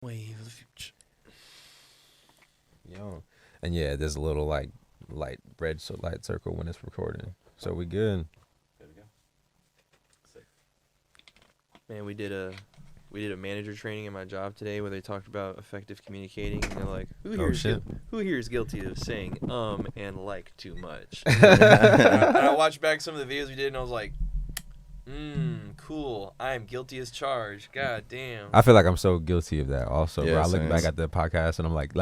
Wave of the future. Yo. And yeah, there's a little like light red light circle when it's recording. So we good. There we go. Sick. Man, we did a manager training in my job today where they talked about effective communicating, and they're like, who here is guilty of saying and like too much? And I watched back some of the videos we did, and I was like, cool. I am guilty as charged. God damn. I feel like I'm so guilty of that also. Yeah, Bro, I look same. back at the podcast and I'm like,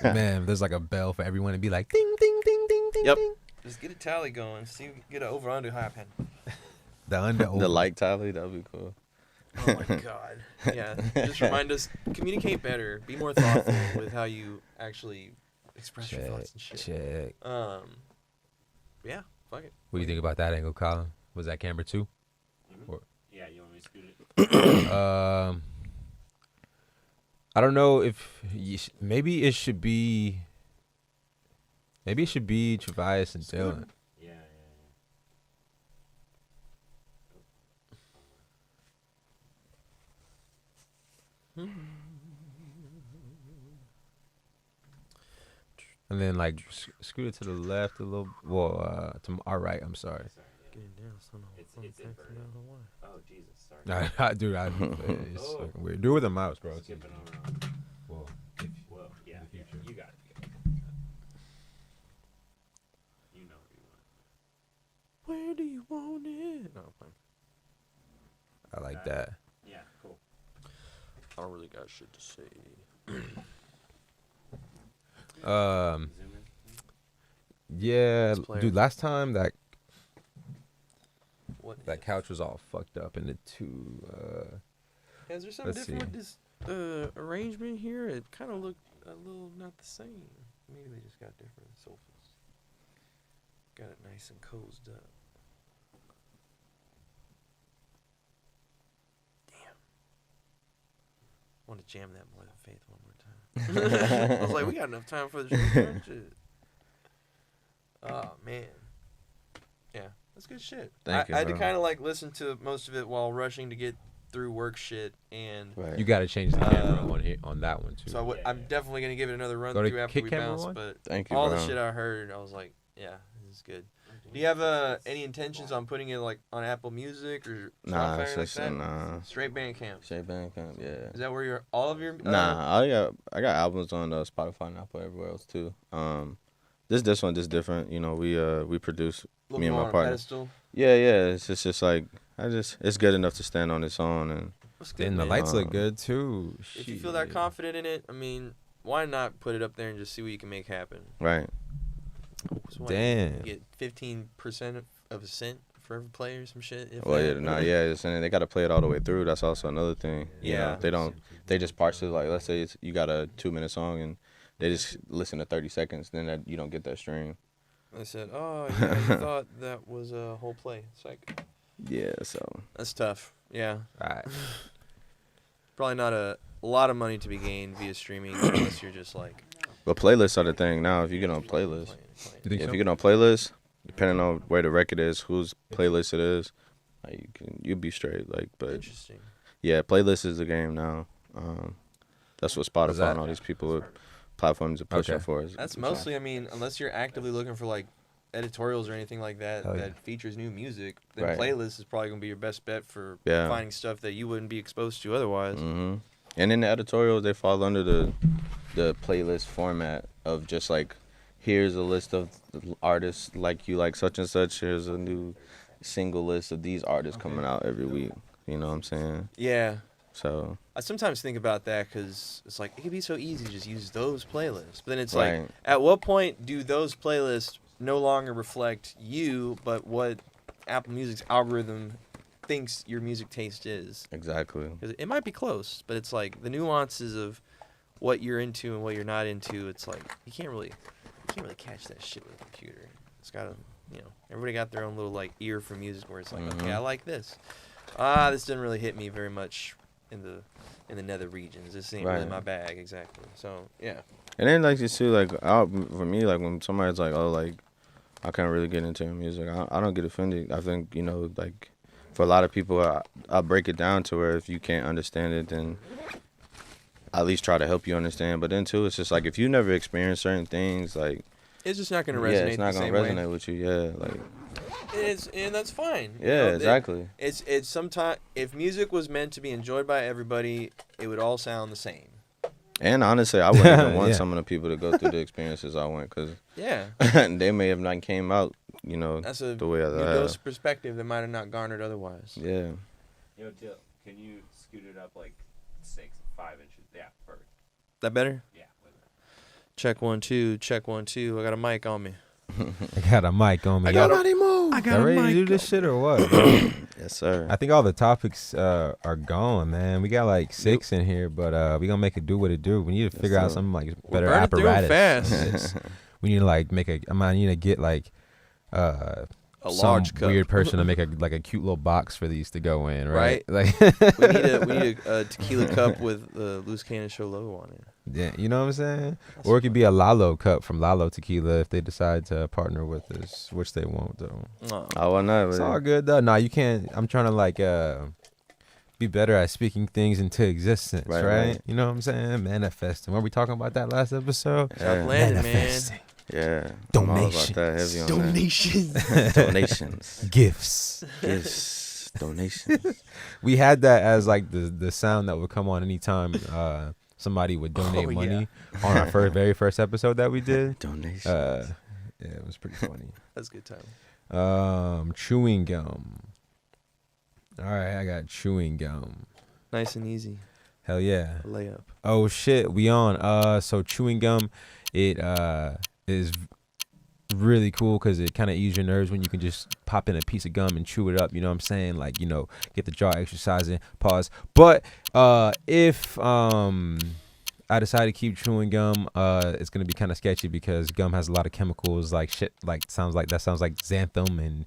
man, there's like a bell for everyone to be like, ding, ding, ding, ding, ding, Yep. ding. Just get a tally going. See, get an over/under high pen. The under The like tally, that would be cool. Oh my god. Yeah. Just remind us, communicate better. Be more thoughtful with how you actually express your thoughts and shit. Check. Yeah. Fuck it. What do you think about that angle, Colin? Was that camera 2? Or- Yeah, you want me to scoot it? I don't know if maybe it should be Travias and Dylan. Yeah. And then like scoot it to the left a little. Well, to our right. I'm sorry. Getting down, son. It's inverted. Oh, Jesus, sorry. Dude, it's fucking weird. Do it with a mouse, bro. Skipping over. Well, Well, yeah, the future. you got it. You know what you want. Where do you want it? No, I'm fine. I like that. Yeah, cool. I don't really got shit to say. Zoom in. Yeah, Let's play dude. her. Last time that What? couch was all fucked up in the two. Is there something let's different with this arrangement here? It kind of looked a little not the same. Maybe they just got different sofas. Got it nice and cozied up. Damn. Want to jam that More Than Faith one more time. I was like, we got enough time for the show. Shit. Oh man. Yeah, that's good shit. Thank you, I had to bro. kind of like listen to most of it while rushing to get through work shit, and Right. You got to change the camera on here on that one too. so I'm definitely gonna give it another run Go to through after kick we camera bounce. one? But Thank you, all bro. the shit I heard, I was like, yeah, this is good. Do you have any intentions on putting it like on Apple Music or Spotify Nah, or it's like just that? nah. Straight Bandcamp. Straight Bandcamp, yeah. Is that where all of your Nah, I got albums on Spotify and Apple everywhere else too. This one just different. You know, we produce little me and more my on a partner. pedestal? Yeah. It's just like it's good enough to stand on its own, and That's good, And the man. lights look good too. If you feel that Shit. confident in it, I mean, why not put it up there and just see what you can make happen? right. So what, Damn. you get 15% of a cent for every player, some shit. If Well, that. it's and they got to play it all the way through. That's also another thing. You Yeah. know, they just parse it. Like, let's say you got a 2-minute song and they just listen to 30 seconds. Then you don't get that stream. I said, oh, yeah, you thought that was a whole play. It's like, Yeah, so that's tough. Yeah. Alright. Probably not a lot of money to be gained via streaming unless you're just like. but playlists are the thing now. If you get on playlists, You think if so? you get on playlists, depending on where the record is, whose playlist it is, like, you'll be straight. Like, but Interesting. yeah, playlist is the game now. That's what Spotify that? and all these people platforms are pushing Okay. for. That's mostly, I mean, unless you're actively looking for like editorials or anything like that Hell yeah. that features new music, then Right. playlist is probably gonna be your best bet for Yeah. finding stuff that you wouldn't be exposed to otherwise. hmm And in the editorials, they fall under the playlist format of just like, here's a list of artists like you like such and such. Here's a new single list of these artists coming out every week. You know what I'm saying? Yeah. So I sometimes think about that because it's like it could be so easy to just use those playlists. But then it's Right. like, at what point do those playlists no longer reflect you, but what Apple Music's algorithm thinks your music taste is? exactly. 'Cause it might be close, but it's like the nuances of what you're into and what you're not into. It's like you can't really catch that shit with a computer. It's gotta, everybody got their own little like ear for music where it's like, okay, I like this. This didn't really hit me very much in the nether regions. This ain't really Right. my bag exactly. So yeah, And then like you see, like for me, like when somebody's like, oh, like I can't really get into your music, I don't get offended. I think like for a lot of people, I break it down to where if you can't understand it, then at least try to help you understand. But then too, it's just like if you never experienced certain things, like It's just not gonna resonate. yeah, it's not the gonna same resonate way. with you. Yeah, like And that's fine. yeah, exactly. It's sometimes if music was meant to be enjoyed by everybody, it would all sound the same. And honestly, I wouldn't even want Yeah. some of the people to go through the experiences I went, because Yeah, they may have not came out, that's a the way I new have. dose of perspective that might have not garnered otherwise. Yeah. Yo, Dill, can you scoot it up like 5 inches? Yeah, perfect. That better? Yeah. Check 1 2. Check 1 2. I got a mic on me. I got a mic on me. I got Y'all move. I y'all ready to do this shit or what? Yes, sir. I think all the topics are gone, man. We got like 6 in here, but we gonna make it do what it do. We need to figure out sir. some like We're better burning through 'em apparatus. fast. We need to like make a. I need to get like A some large cup. weird person to make a cute little box for these to go in, right? Right. Like we need a tequila cup with the Loose Cannon Show logo on it. yeah, you know what I'm saying? Or it could be a Lalo cup from Lalo Tequila if they decide to partner with us, which they won't though. Oh. Oh, why not? It's all good though. Nah, you can't. I'm trying to like be better at speaking things into existence, Right, right? right. You know what I'm saying? Manifesting. Weren't we talking about that last episode? Stop Yeah. landing, man. Manifesting. Yeah. I'm all about that. Heavy on Donations. that. Donations. Gifts. Gifts. Donations. We had that as like the sound that would come on anytime somebody would donate Oh, yeah. money on our very first episode that we did. Donations. Yeah, it was pretty funny. That's a good time. Chewing gum. All right, I got chewing gum. Nice and easy. Hell yeah. A layup. Oh shit, we on. So chewing gum, it is really cool because it kind of eases your nerves when you can just pop in a piece of gum and chew it up. You know what I'm saying? Like, get the jaw exercising. Pause. But if I decide to keep chewing gum, it's gonna be kind of sketchy because gum has a lot of chemicals like shit. Like sounds like xanthan and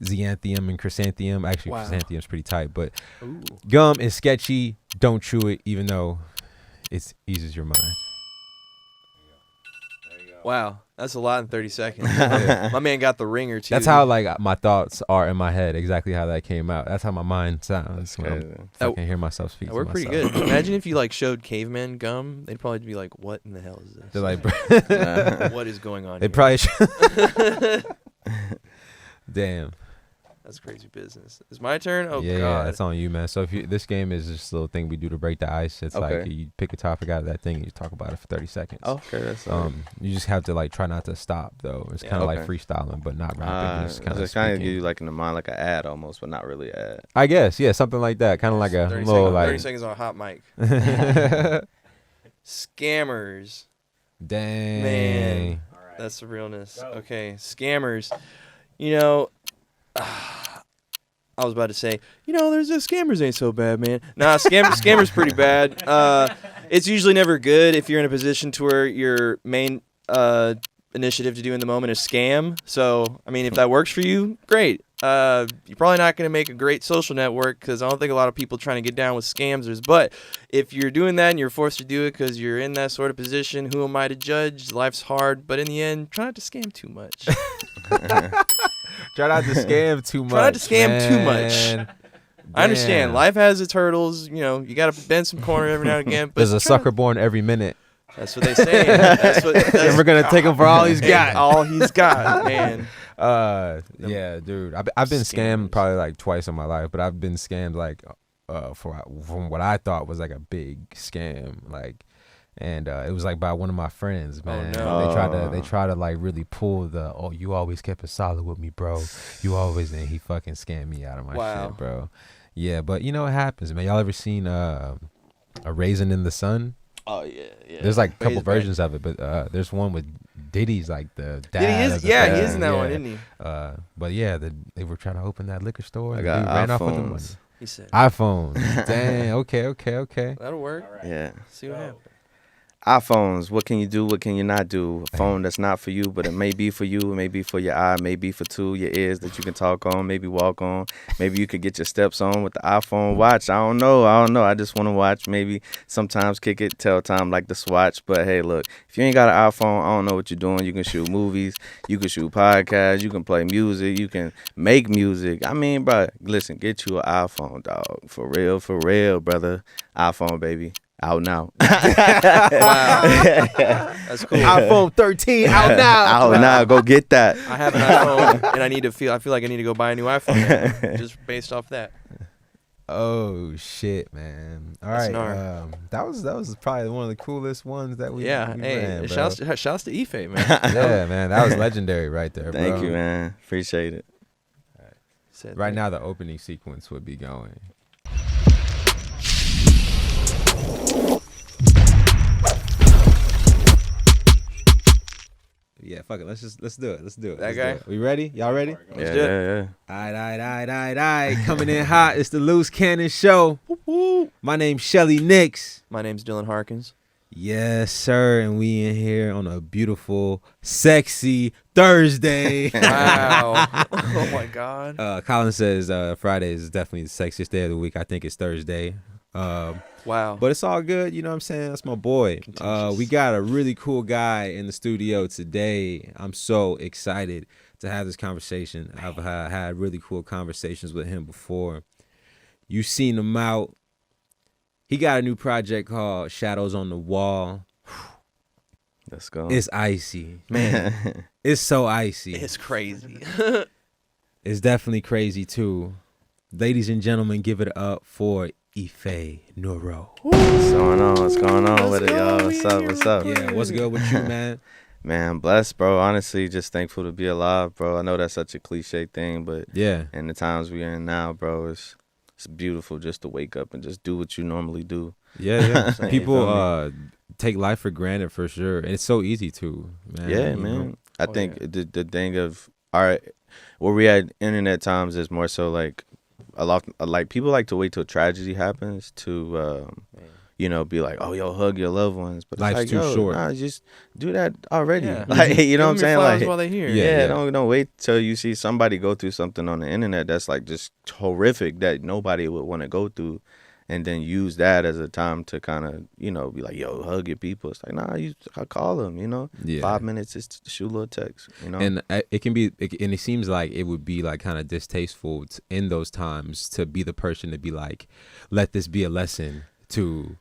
zeanthium and chrysanthemum. Actually, Wow. chrysanthemum's pretty tight, but Ooh. gum is sketchy. Don't chew it, even though it eases your mind. There you go. Wow, that's a lot in 30 seconds. My man got the ringer too. That's how like my thoughts are in my head. Exactly how that came out. That's how my mind sounds when Crazy. I'm fucking hear myself speak. Yeah, to we're pretty myself. good. Imagine if you like showed cavemen gum, they'd probably be like, "What in the hell is this? They're like, What is going on?" they here? probably should. Damn. That's crazy business. It's my turn. Oh yeah, God. that's on you, man. So if this game is just a little thing we do to break the ice. It's like Okay. you pick a topic out of that thing and you talk about it for 30 seconds. Okay, that's all. You just have to like try not to stop though. It's Yeah. kind of like Okay. freestyling, but not rapping. Just kind of It's kind of give you like in the mind like an ad almost, but not really an ad. I guess, yeah, something like that. Kind of like a 30 little seconds, 30 like. seconds on a hot mic. Scammers. Dang. Man. All right. That's the realness. Go. Okay, scammers. You know, I was about to say, there's this scammers ain't so bad, man. Nah, scammers pretty bad. It's usually never good if you're in a position to where your main initiative to do in the moment is scam. So, I mean, if that works for you, great. You're probably not going to make a great social network because I don't think a lot of people trying to get down with scamsters. But if you're doing that and you're forced to do it because you're in that sort of position, who am I to judge? Life's hard. But in the end, try not to scam too much. Try not to scam too much. Try not to scam too much. man. I understand. Damn. Life has its hurdles. You got to bend some corner every now and again. But There's a try sucker born every minute. That's what they say. That's And we're gonna take him for all he's got. All he's got, man. Yeah, dude. I've been Scammers. scammed probably like twice in my life, but I've been scammed like from what I thought was like a big scam, like, and it was like by one of my friends, man. no. They tried to like really pull the you always kept it solid with me, bro. You always, and he fucking scammed me out of my Wow. shit, bro. Yeah, but you know what happens, man. Y'all ever seen A Raisin in the Sun? Oh yeah. There's like a couple Phase back. versions of it, but there's one with Diddy's like the dad. Yeah, he of is. the Yeah, he family. is in that one, Yeah. isn't he? But yeah, they were trying to open that liquor store. I and got the dude ran off with the money. iPhones. He said, iPhones. Dang. Okay. "That'll work. All right. Yeah. See what happens." iPhones, what can you do? What can you not do? A phone that's not for you, but it may be for you. It may be for your eye, maybe for your ears that you can talk on, maybe walk on. Maybe you could get your steps on with the iPhone watch. I don't know. I just want to watch. Maybe sometimes kick it, tell time like the Swatch. But hey, look, if you ain't got an iPhone, I don't know what you're doing. You can shoot movies. You can shoot podcasts. You can play music. You can make music. I mean, bro, listen, get you an iPhone, dog. For real, brother. iPhone, baby. Out now. Wow. That's cool. iPhone 13 out now. Out now. Go get that. I have an iPhone, and I feel like I need to go buy a new iPhone now, just based off that. Oh shit, man! All That's right, gnarly. that was probably one of the coolest ones that we Yeah, we hey, ran, bro. shouts to Ifé, man. Yeah, man, that was legendary right there, bro. Thank you, man. Appreciate it. Said Right that. now, the opening sequence would be going. Yeah, fuck it. Let's do it. Let's do it. That Let's guy? do it. We ready? Y'all ready? Let's Yeah, do it. yeah, All right. Coming in hot. It's the Loose Cannon Show. My name's Shelly Nix. My name's Dylan Harkins. Yes, sir. And we in here on a beautiful, sexy Thursday. Wow. Oh my God. Colin says Friday is definitely the sexiest day of the week. I think it's Thursday. Wow. But it's all good. You know what I'm saying? That's my boy. Contentious. We got a really cool guy in the studio today. I'm so excited to have this conversation. I've had really cool conversations with him before. You've seen him out. He got a new project called Shadows on the Wall. Let's go. It's icy. Man, it's so icy. It's crazy. It's definitely crazy, too. Ladies and gentlemen, give it up for Ifé Neuro. What's going on? What's going on with it, y'all? What's up? What's up? Yeah, what's good with you, man? Man, blessed, bro. Honestly, just thankful to be alive, bro. I know that's such a cliche thing, but Yeah. in the times we're in now, bro, it's beautiful just to wake up and just do what you normally do. Yeah. Same. People take life for granted for sure. And it's so easy to, man. Yeah, you man. know? I Oh, think yeah. the thing of where we at internet times is more so like a lot like people like to wait till tragedy happens to be like, oh, yo, hug your loved ones, but it's Life's like, too yo, short. Nah, just do that already. Yeah. Like, you know what I'm Give 'em your saying? flowers Like, while they're here. Yeah. don't wait till you see somebody go through something on the internet that's like just horrific that nobody would want to go through, and then use that as a time to kind of be like, yo, hug your people. It's like, nah, I call them, Yeah. 5 minutes just to shoot a little text, And it can be, and it seems like it would be like kind of distasteful in those times to be the person to be like, let this be a lesson to,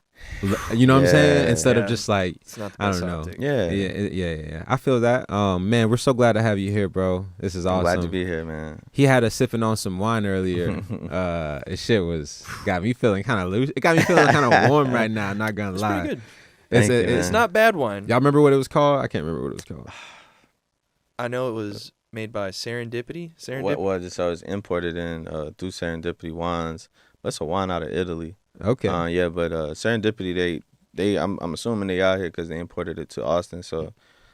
you know what I'm saying? Yeah. Instead of Yeah. just like, It's not the I best don't know. optic. Yeah. I feel that. Man, we're so glad to have you here, bro. This is I'm awesome. glad to be here, man. He had us sipping on some wine earlier. Shit got me feeling kind of loose. It got me feeling kind of warm right now. I'm not gonna It's lie. pretty good. It's, Thank you, It's man. not bad wine. Y'all remember what it was called? I can't remember what it was called. I know it was made by Serendipity. What was it? So it's imported in through Serendipity Wines. That's a wine out of Italy. Okay. But Serendipity, I'm assuming they out here because they imported it to Austin. So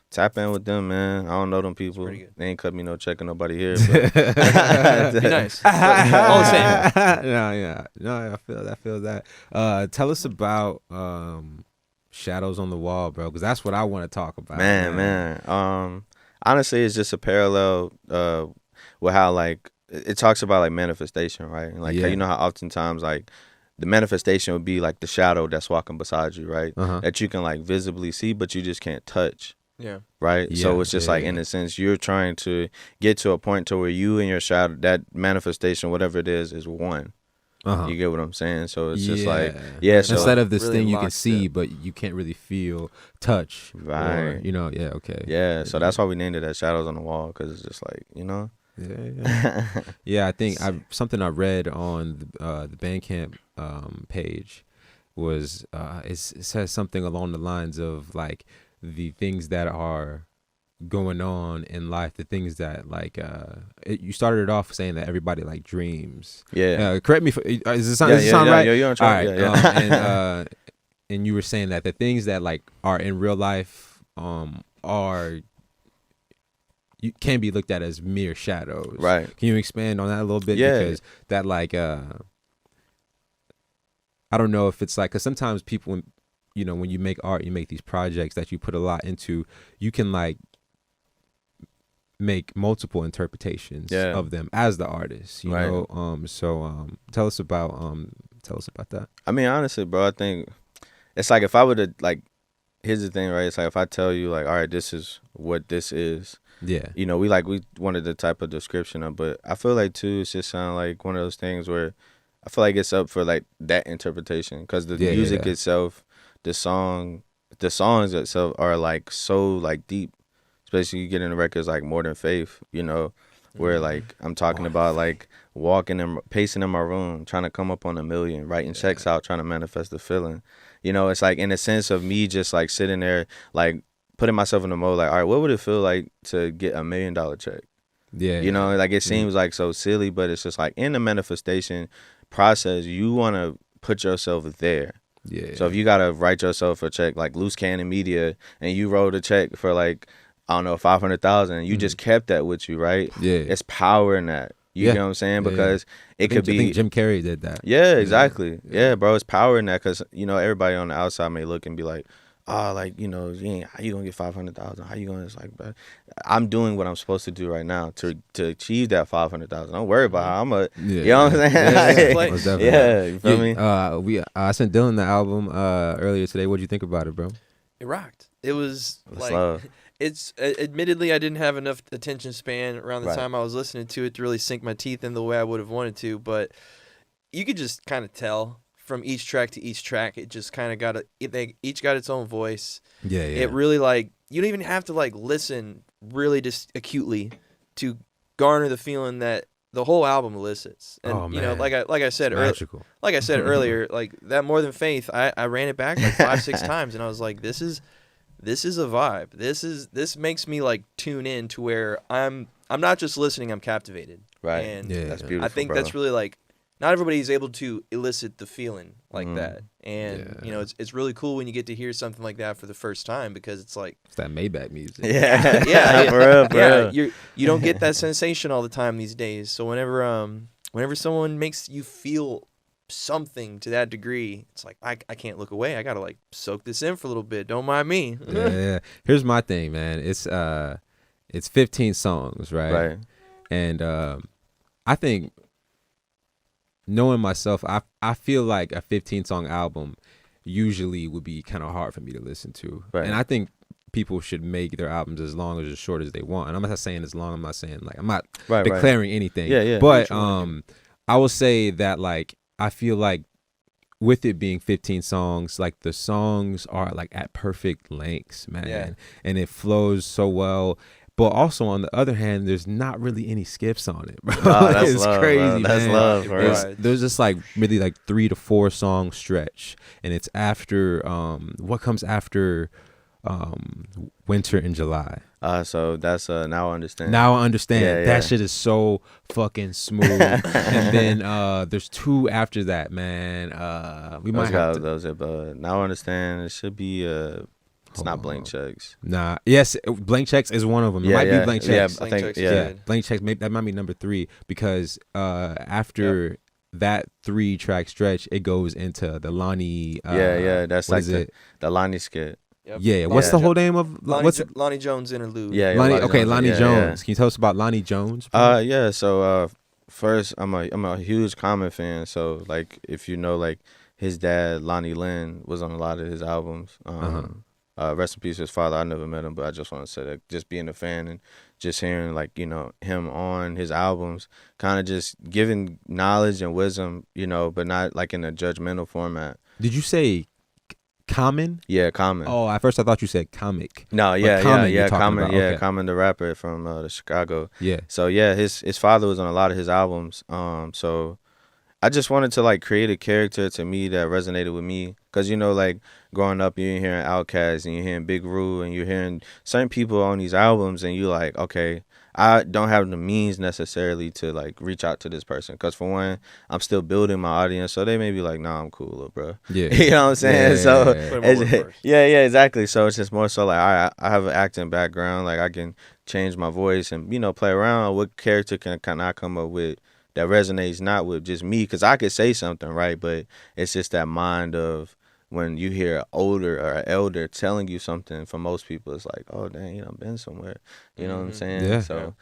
tap in with them, man. I don't know them people. pretty good. They ain't cut me no check on nobody here. But Be nice. All the same. No, I feel that. Tell us about Shadows on the Wall, bro, because that's what I want to talk about. man. Honestly, it's just a parallel with how like it talks about like manifestation, right? And, like Yeah. you know how oftentimes like the manifestation would be like the shadow that's walking beside you, right? Uh-huh. That you can like visibly see, but you just can't touch. Yeah. Right. So Yeah, it's just yeah, like yeah. in a sense you're trying to get to a point to where you and your shadow, that manifestation, whatever it is one. Uh-huh. You get what I'm saying? So it's just like Yeah. so Instead of this really thing you can locked see, in. but you can't really feel, touch, or, Right. yeah, okay. yeah. So that's why we named it as Shadows on the Wall, because it's just like Yeah. Yeah, I think something I read on the Bandcamp page was it says something along the lines of like the things that are going on in life, the things that like you started it off saying that everybody like dreams. yeah. Correct me. Does it sound right? Yeah, you're on All track. right. Yeah. And you were saying that the things that like are in real life are you can be looked at as mere shadows. Right. Can you expand on that a little bit? Yeah. Because that like I don't know if it's like, because sometimes people, when you make art, you make these projects that you put a lot into, you can like make multiple interpretations Yeah. of them as the artist, you Right. know. So tell us about that. I mean, honestly, bro, I think it's like if I would have like, here's the thing, right? It's like if I tell you like, all right, this is what this is. Yeah. We wanted the type of description of, but I feel like too, it's just sound like one of those things where I feel like it's up for like that interpretation, because the Yeah, music yeah. itself, the songs itself are like so like deep, especially you get into records like More Than Faith, you know, where like I'm talking about like walking and pacing in my room, trying to come up on 1 million, writing checks out, trying to manifest the feeling. You know, it's like in a sense of me just like sitting there, like putting myself in the mode, like, all right, what would it feel like to get $1 million check? Yeah. You know, like it seems like so silly, but it's just like in the manifestation process, you want to put yourself there. Yeah. So if you got to write yourself a check, like Loose Cannon Media, and you wrote a check for like, I don't know, 500,000, you just kept that with you, right? Yeah. It's power in that. You know what I'm saying? Because it could be. I think Jim Carrey did that. Yeah, exactly. Yeah, bro, it's power in that because, you know, everybody on the outside may look and be like, oh, like, you know, how you going to get 500,000? How you going to, it's like, bro, I'm doing what I'm supposed to do right now to achieve that 500,000. Don't worry about how I'm a, you know what I'm saying? Most definitely. Yeah, you feel me? I sent Dylan the album earlier today. What'd you think about it, bro? It rocked. It was like, love. it's admittedly I didn't have enough attention span around the Right. time I was listening to it to really sink my teeth in the way I would have wanted to, but you could just kind of tell from each track to each track, it just kind of they each got its own voice. Yeah. It really like, you don't even have to like listen really just acutely to garner the feeling that the whole album elicits. And you know, man. like I said It's earlier, magical. like I said earlier, like that More Than Faith, I ran it back like 5-6 times, and I was like, this is a vibe. This makes me like tune in to where I'm not just listening, I'm captivated. Right. And Yeah. That's beautiful, I think bro. that's really like, not everybody's able to elicit the feeling like that. And you know, it's really cool when you get to hear something like that for the first time, because it's like, It's that Maybach music. Yeah. yeah, For real, for yeah, real. you don't get that sensation all the time these days. So whenever someone makes you feel something to that degree, it's like I can't look away. I gotta like soak this in for a little bit. Don't mind me. Yeah. Here's my thing, man. It's 15 songs, right? Right. And I think, knowing myself, I feel like a 15-song album usually would be kind of hard for me to listen to. Right. And I think people should make their albums as long or as short as they want. And I'm not saying as long. I'm not saying like, I'm not Right, declaring anything. Yeah, yeah. But Sure. I will say that like, I feel like with it being 15 songs, like the songs are like at perfect lengths, man. Yeah. And it flows so well. But also on the other hand, there's not really any skips on it, bro. Oh, that's It's love, crazy, bro. That's man. love, for It's- real. There's just like really like 3 to 4 song stretch, and it's after what comes after Winter in July. So that's Now I Understand. Now I understand. Yeah, yeah. That shit is so fucking smooth. And then there's 2 after that, man. We might have to. Those Now I Understand. It should be it's not Blank Checks. Nah. Yes, Blank Checks is one of them. It might be Blank Yeah, Checks. I Blank think Checks, yeah. yeah. Blank Checks. Maybe that might be number 3, because after that 3-track stretch, it goes into the Lonnie. That's what like is it? the Lonnie skit. Yep. Yeah. What's the whole name of what's it? Lonnie Jones Interlude. Yeah, Lonnie. Lonnie Okay, Jones. Lonnie Yeah, Jones. Can you tell us about Lonnie Jones? Yeah. So first, I'm a huge Common fan. So like, if you know, like his dad, Lonnie Lynn, was on a lot of his albums. Rest in peace, his father. I never met him, but I just want to say that just being a fan and just hearing like, you know, him on his albums, kind of just giving knowledge and wisdom, you know, but not like in a judgmental format. Did you say Common? Yeah, Common. Oh, at first I thought you said comic. No, But Common you're talking Common, about, yeah, okay. Common the rapper from the Chicago. Yeah. So yeah, his father was on a lot of his albums. So I just wanted to like create a character to me that resonated with me, cause you know, like growing up, you're hearing Outkast and you're hearing Big Roo and you're hearing certain people on these albums, and you like, okay, I don't have the means necessarily to like reach out to this person, cause for one, I'm still building my audience, so they may be like, nah, I'm cool, little bro. Yeah. You know what I'm saying? Yeah, So yeah, Put 'em over first. yeah, exactly. So it's just more so like I have an acting background, like I can change my voice and, you know, play around. What character can I come up with that resonates not with just me? Because I could say something, right? But it's just that mind of when you hear older or an elder telling you something. For most people, it's like, oh dang, you know, I've been somewhere. You know what I'm saying? Yeah. So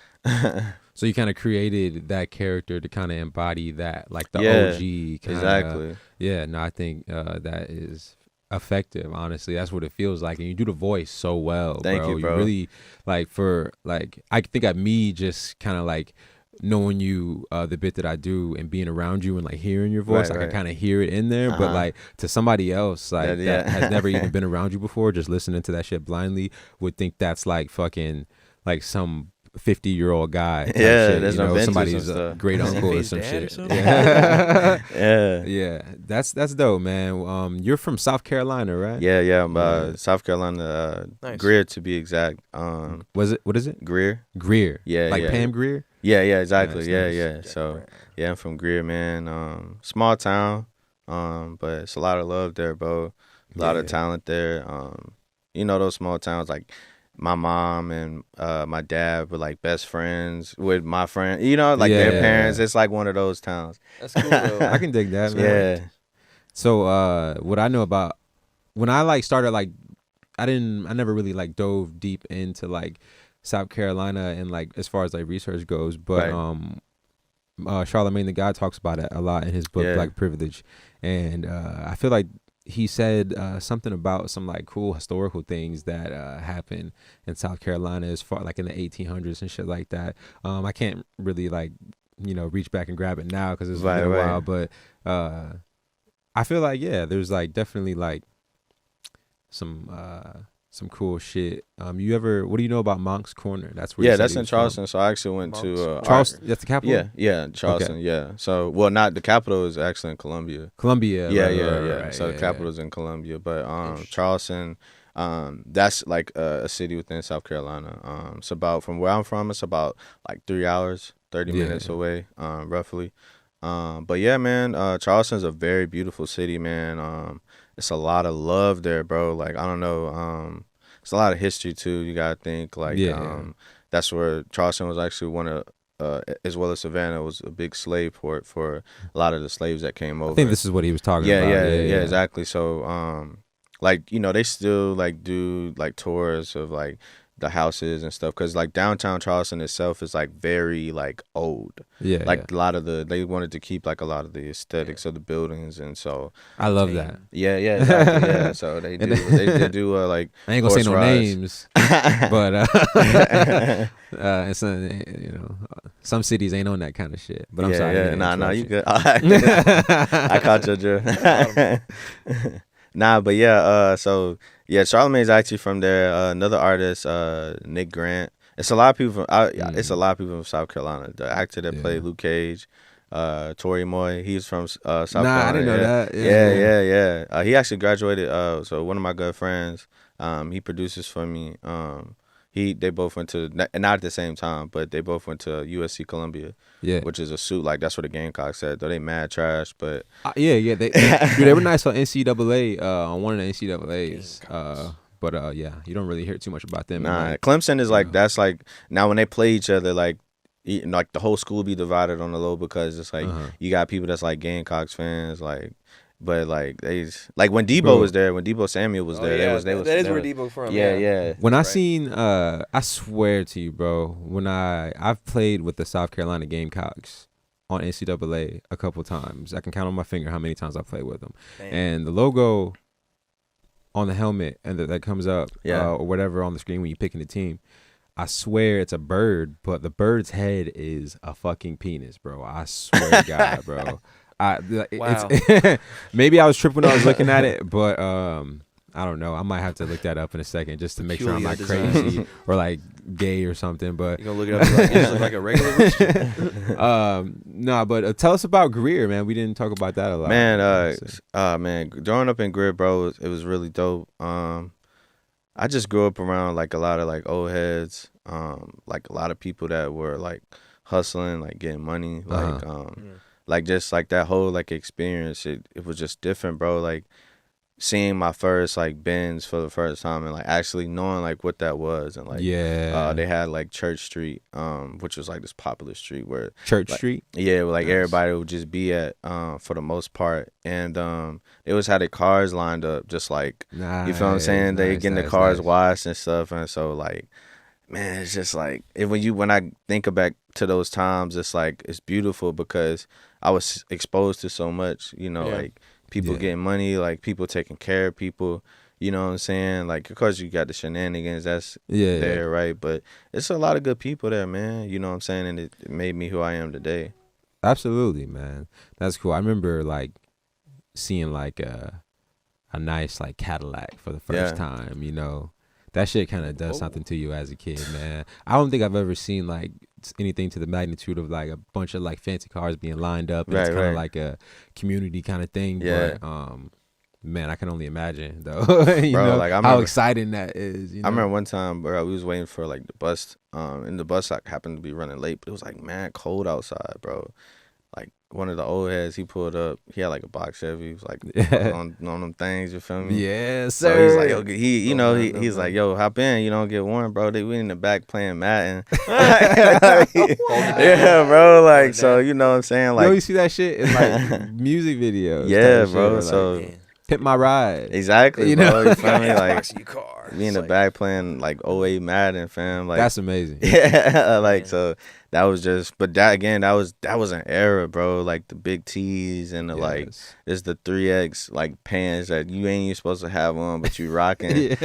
So you kind of created that character to kind of embody that, like the Yeah, OG. Kinda, exactly. Yeah. No, I think that is effective. Honestly, that's what it feels like, and you do the voice so well. Thank you, bro. You really like I think at me just kind of like knowing you the bit that I do and being around you and like hearing your voice, Right, I right. can kind of hear it in there. But like to somebody else like Yeah, that yeah. has never even been around you before, just listening to that shit blindly would think that's like fucking like some 50-year-old guy type Yeah, shit, there's you know, no somebody's stuff. great Is he uncle or Ifé's some dad or shit. something? Yeah. Yeah. Yeah, that's dope, man. You're from South Carolina, right? Yeah. Yeah. South Carolina, Nice. Greer to be exact. Was it? What is it? Greer. Greer. Yeah, Like yeah. Pam Greer. Yeah, exactly. Nice, yeah, nice. yeah. So yeah, I'm from Greer, man. Small town, but it's a lot of love there, bro. A lot of Yeah. talent there. You know those small towns like my mom and my dad were like best friends with my friend. You know, like their Yeah. parents. It's like one of those towns. That's cool though. I can dig that, man. Yeah. So what I know about when I like started like I never really like dove deep into like South Carolina and like as far as like research goes, but Charlemagne the God talks about it a lot in his book Yeah. Black Privilege, and I feel like he said something about some like cool historical things that happened in South Carolina as far like in the 1800s and shit like that. I can't really like reach back and grab it now because it's been a while, but I feel like there's like definitely like some cool shit. What do you know about Monk's Corner? That's where That's in he's from. Charleston. So I actually went to Charleston. That's the capital. Yeah, Charleston. Okay. Yeah. So not the capital is actually in Columbia. Columbia. Yeah. Right, So the capital is in Columbia, but Charleston, that's like a city within South Carolina. It's about from where I'm from. It's about like 3 hours, 30 minutes away, roughly. But yeah, man, Charleston's a very beautiful city, man. It's a lot of love there, bro. Like I don't know, it's a lot of history too. You gotta think like that's where Charleston was actually one of. As well as Savannah was a big slave port for a lot of the slaves that came over. I think this is what he was talking about. Yeah, exactly. So, like they still like do like tours of like the houses and stuff because like downtown Charleston itself is like very like old. Yeah, like a lot of they wanted to keep like a lot of the aesthetics of the buildings, and so I love that. Yeah, exactly. Yeah, so they do they do like I ain't gonna say no rides. names, but it's some cities ain't on that kind of shit. But I'm sorry. Yeah, nah, you good. I caught your drift. Nah, but so Charlemagne's actually from there. Another artist, Nick Grant. It's a lot of people from. It's a lot of people from South Carolina. The actor that played Luke Cage, Tori Moy. He's from South Carolina. I didn't know that. Yeah. He actually graduated. So one of my good friends, he produces for me. They both went to not at the same time, but they both went to USC Columbia. Yeah, which is a suit. Like that's what the Gamecocks said. Though they mad trash, but they were nice on NCAA on one of the NCAA's. But you don't really hear too much about them. Nah, like, Clemson is like that's like now when they play each other, like the whole school be divided on the low because it's like you got people that's like Gamecocks fans, like. But like like when Debo was there, when Debo Samuel was there, that is where Debo from. Yeah. When I seen, I swear to you, bro, when I've played with the South Carolina Gamecocks on NCAA a couple times. I can count on my finger how many times I played with them. Damn. And the logo on the helmet and that comes up or whatever on the screen when you're picking the team, I swear it's a bird, but the bird's head is a fucking penis, bro. I swear to God, bro. Wow. Maybe I was tripping when I was looking at it, but I don't know. I might have to look that up in a second just to make sure I'm not Peculiar crazy or like gay or something. But you gonna look it up? Like, you look like a regular rich kid. No, but tell us about Greer, man. We didn't talk about that a lot. Man, growing up in Greer, bro, it was really dope. I just grew up around like a lot of like old heads, like a lot of people that were like hustling, like getting money, like like just like that whole like experience. It was just different, bro. Like seeing my first like Benz for the first time and like actually knowing like what that was and like they had like Church Street, which was like this popular street where Church like, Street. Yeah, where, like everybody would just be at for the most part, and it was how the cars lined up, just like you feel what I'm saying. They getting the cars washed and stuff, and so like. Man, it's just like when I think back to those times, it's like it's beautiful because I was exposed to so much, like people getting money, like people taking care of people, You know what I'm saying? Like, of course, you got the shenanigans that's Yeah. there, right? But it's a lot of good people there, man. You know what I'm saying? And it made me who I am today. Absolutely, man. That's cool. I remember like seeing like a nice like Cadillac for the first time, you know. That shit kind of does something to you as a kid, man. I don't think I've ever seen like anything to the magnitude of like a bunch of like fancy cars being lined up. And it's kind of like a community kind of thing. Yeah. But man, I can only imagine though. you Bro, know like, I how remember- exciting that is. You know? I remember one time, bro, we was waiting for like the bus, and the bus like happened to be running late, but it was like mad cold outside, bro. Like one of the old heads, he pulled up. He had like a box Chevy. He was like on them things. You feel me? Yeah, So sir. he's like, yo, he's like, yo, hop in. You don't get warm, bro. We in the back playing Madden. Yeah, bro. Like, so you know what I'm saying? Like, yo, you see that shit? It's like music videos. yeah, type of bro. shit, So like, Pimp My Ride. exactly, You bro. know? You feel me? Like, Box of your car. me in the back playing like 08 Madden, fam. Like, That's amazing. yeah, like Yeah. so that was just, but that again, that was an era, bro. Like the big T's and the like, Yes. there's the 3X like pants that you ain't even supposed to have on, but you rocking. Yeah.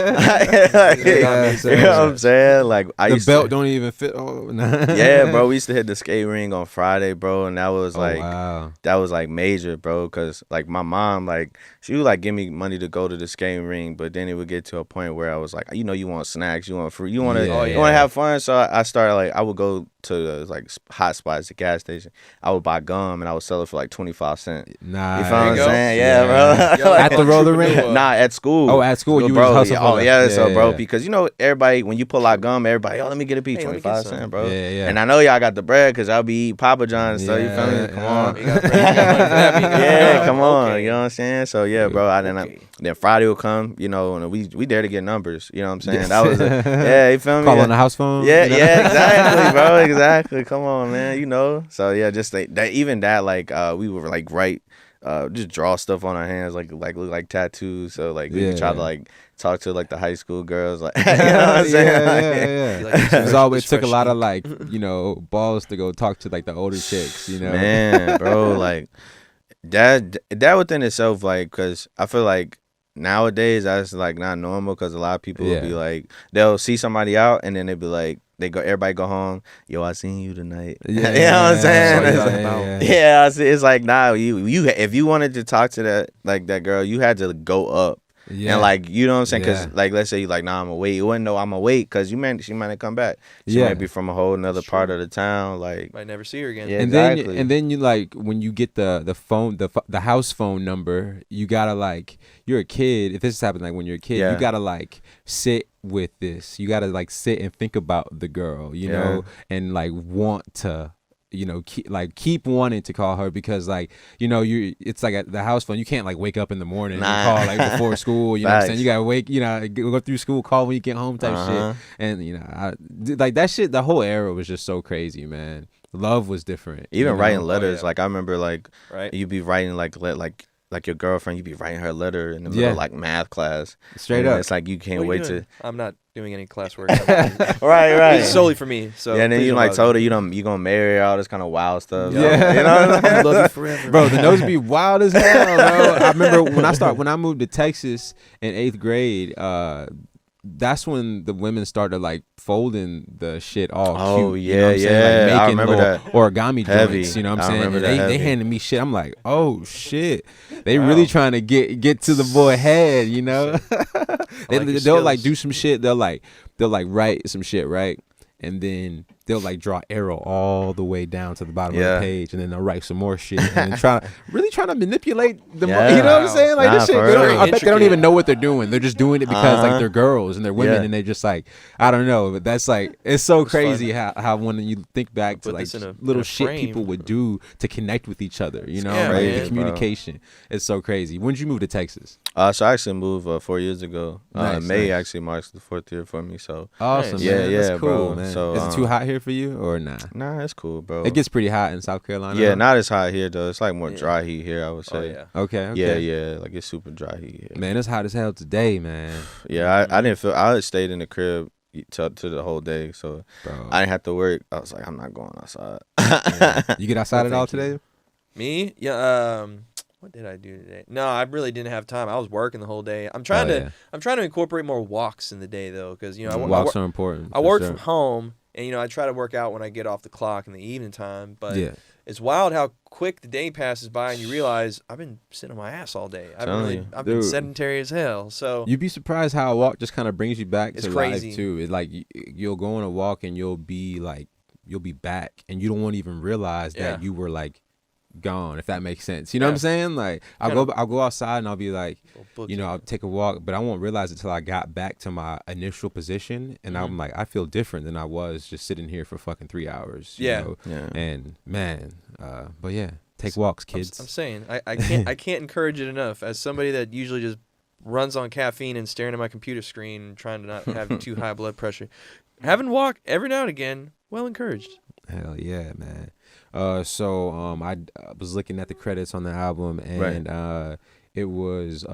Like, Yeah, you know what I'm saying? Like I The used belt to, don't even fit. Oh, nah. yeah, bro. We used to hit the skate ring on Friday, bro, and that was Oh, like wow. that was like major, bro. Cause like my mom, like she would like give me money to go to the skating ring, but then it would get to a point where I was like, you know, you want snacks, you want fruit, you want to, Yeah. you want to have fun. So I started like I would go to the like hot spots, the gas station. I would buy gum and I would sell it for like 25 cents. Nah. You feel what I'm go. saying? Yeah, bro. Yo, At the roller rink? Nah, at school. Oh, at school, you bro. was hustling Oh for yeah, that. so Yeah, bro, yeah. because you know everybody when you pull out gum, everybody, let me get a piece, Hey, let me get 25 some. cents, bro. Yeah, yeah. And I know y'all got the bread because I'll be eating Papa John's, so you feel me? Yeah, Come yeah. on. You got money for that, you got Yeah, gum. come on. Okay. You know what I'm saying? So yeah, bro. Okay. Then Friday will come, you know, and we there to get numbers. You know what I'm saying? That was yeah, you feel me? Call on the house phone. Yeah, you know? yeah, exactly, bro, exactly. Come on, man, you know. So yeah, just that even that like we would like write, just draw stuff on our hands like look like tattoos. So like we could try to Yeah. like talk to like the high school girls, like you know what I'm saying? Yeah. Like, It was always this took a fresh lot of ink. like, you know, balls to go talk to like the older chicks, you know. Man, bro, like that within itself, like, cause I feel like nowadays that's like not normal, cause a lot of people will be Yeah. like, they'll see somebody out and then they'll be like, everybody go home, yo, I seen you tonight. You know what I'm saying? That's It's what like- you're talking about. yeah, it's like nah, you if you wanted to talk to that girl, you had to go up. Yeah. And like, you know what I'm saying? Because Yeah. like, let's say you like, nah, I'm gonna wait. You wouldn't know I'm gonna wait because she might not come back. She Yeah. might be from a whole another That's part true. of the town. Like, Might never see her again. Yeah. and exactly. then you like when you get the phone the house phone number, you gotta like, you're a kid. If this happens like when you're a kid, Yeah. you gotta like sit with this. You gotta like sit and think about the girl, you Yeah. know, and like want to, you know, keep wanting to call her because like, you know, it's like at the house phone. You can't like wake up in the morning Nah. and call like before school. You know what I'm saying? Facts. You gotta wake, you know, go through school, call when you get home type Uh-huh. shit. And you know, like that shit. The whole era was just so crazy, man. Love was different. even you know? writing letters, yeah. like I remember like Right? you'd be writing like your girlfriend, you'd be writing her a letter in the middle Yeah. of like math class. Straight And up. it's like you can't What are you wait doing? to I'm not doing any classwork. right. It's solely for me. So Yeah, and then please you don't like bother told me. her you gonna marry her, all this kind of wild stuff. Yeah. You know what I'm I love you saying? forever. Bro, the notes be wild as hell, bro. I remember when I moved to Texas in 8th grade, that's when the women started like folding the shit all Oh, cute. You know what I'm yeah, saying? yeah. Like I making remember little that. origami Heavy. joints. You know what I I'm saying? remember And that they heavy. handed me shit. I'm like, oh shit. They Wow. really trying to get to the boy head, you know? like your They'll like skills. do some shit. They'll like write some shit, right? And then they'll like draw arrow all the way down to the bottom of Yeah. the page, and then they'll write some more shit, and then trying to manipulate the. Yeah. You know what I'm saying? Like Nah, this shit. for They don't, real. I bet they don't Intricate. even know what they're doing. They're just doing it because Uh-huh. like they're girls and they're women, Yeah. and they just like I don't know. But that's like it's so It's fun. crazy how when you think back to Put like this in a- little in a shit frame. people would do to connect with each other. You know, Yeah, right? man. The communication. It's so crazy. When did you move to Texas? So I actually moved 4 years ago. Nice, May nice. actually marks the 4th year for me. So Awesome, Nice. man. Yeah, That's yeah, cool, bro. man. So, Is it too hot here for you or nah? nah, it's cool, bro. It gets pretty hot in South Carolina. yeah, huh? not as hot here though. It's like more Yeah. dry heat here, I would Oh say. yeah. Okay. Yeah, Okay. yeah, like it's super dry heat here. Man, it's hot as hell today, man. Yeah, I didn't feel. I stayed in the crib to the whole day, so Bro. I didn't have to work. I was like, I'm not going outside. Yeah. You get outside No, at all thank you. today? Me? Yeah. What did I do today? No, I really didn't have time. I was working the whole day. I'm trying to incorporate more walks in the day though, because walks are important. I work from home, and I try to work out when I get off the clock in the evening time. But it's wild how quick the day passes by, and you realize I've been sitting on my ass all day. I've been sedentary as hell. So you'd be surprised how a walk just kind of brings you back to crazy. Life too. It's like you'll go on a walk and you'll be back, and you don't want to even realize that you were like gone, if that makes sense. You know what I'm saying? Like I'll go outside and I'll be like, I'll take a walk, but I won't realize it till I got back to my initial position, and I'm like, I feel different than I was just sitting here for fucking 3 hours. You know? And man, but yeah, take walks, kids. I'm saying I can't encourage it enough. As somebody that usually just runs on caffeine and staring at my computer screen, trying to not have too high blood pressure, having a walk every now and again, well encouraged. Hell yeah, man. So I was looking at the credits on the album, and it was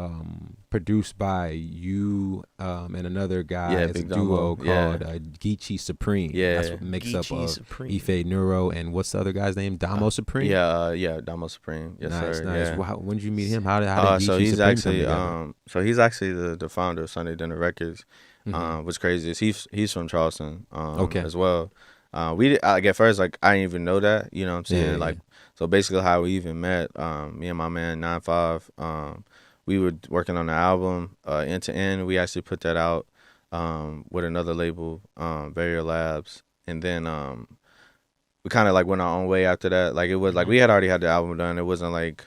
produced by you and another guy. It's a duo called Geechee Supreme. That's what makes up of Ifé Neuro, and what's the other guy's name? Damo Supreme. Damo Supreme. Yes, nice, sir. Nice. Yeah. Well, when did you meet him? How did Geechee so he's Supreme actually come together? he's actually the founder of Sunday Dinner Records. What's crazy is he's from Charleston as well. At first, like, I didn't even know that, you know what I'm saying? So basically how we even met, me and my man 9-5, we were working on the album, End to End. We actually put that out with another label, Barrier Labs. And then we kind of like went our own way after that. Like, it was like we had already had the album done. It wasn't like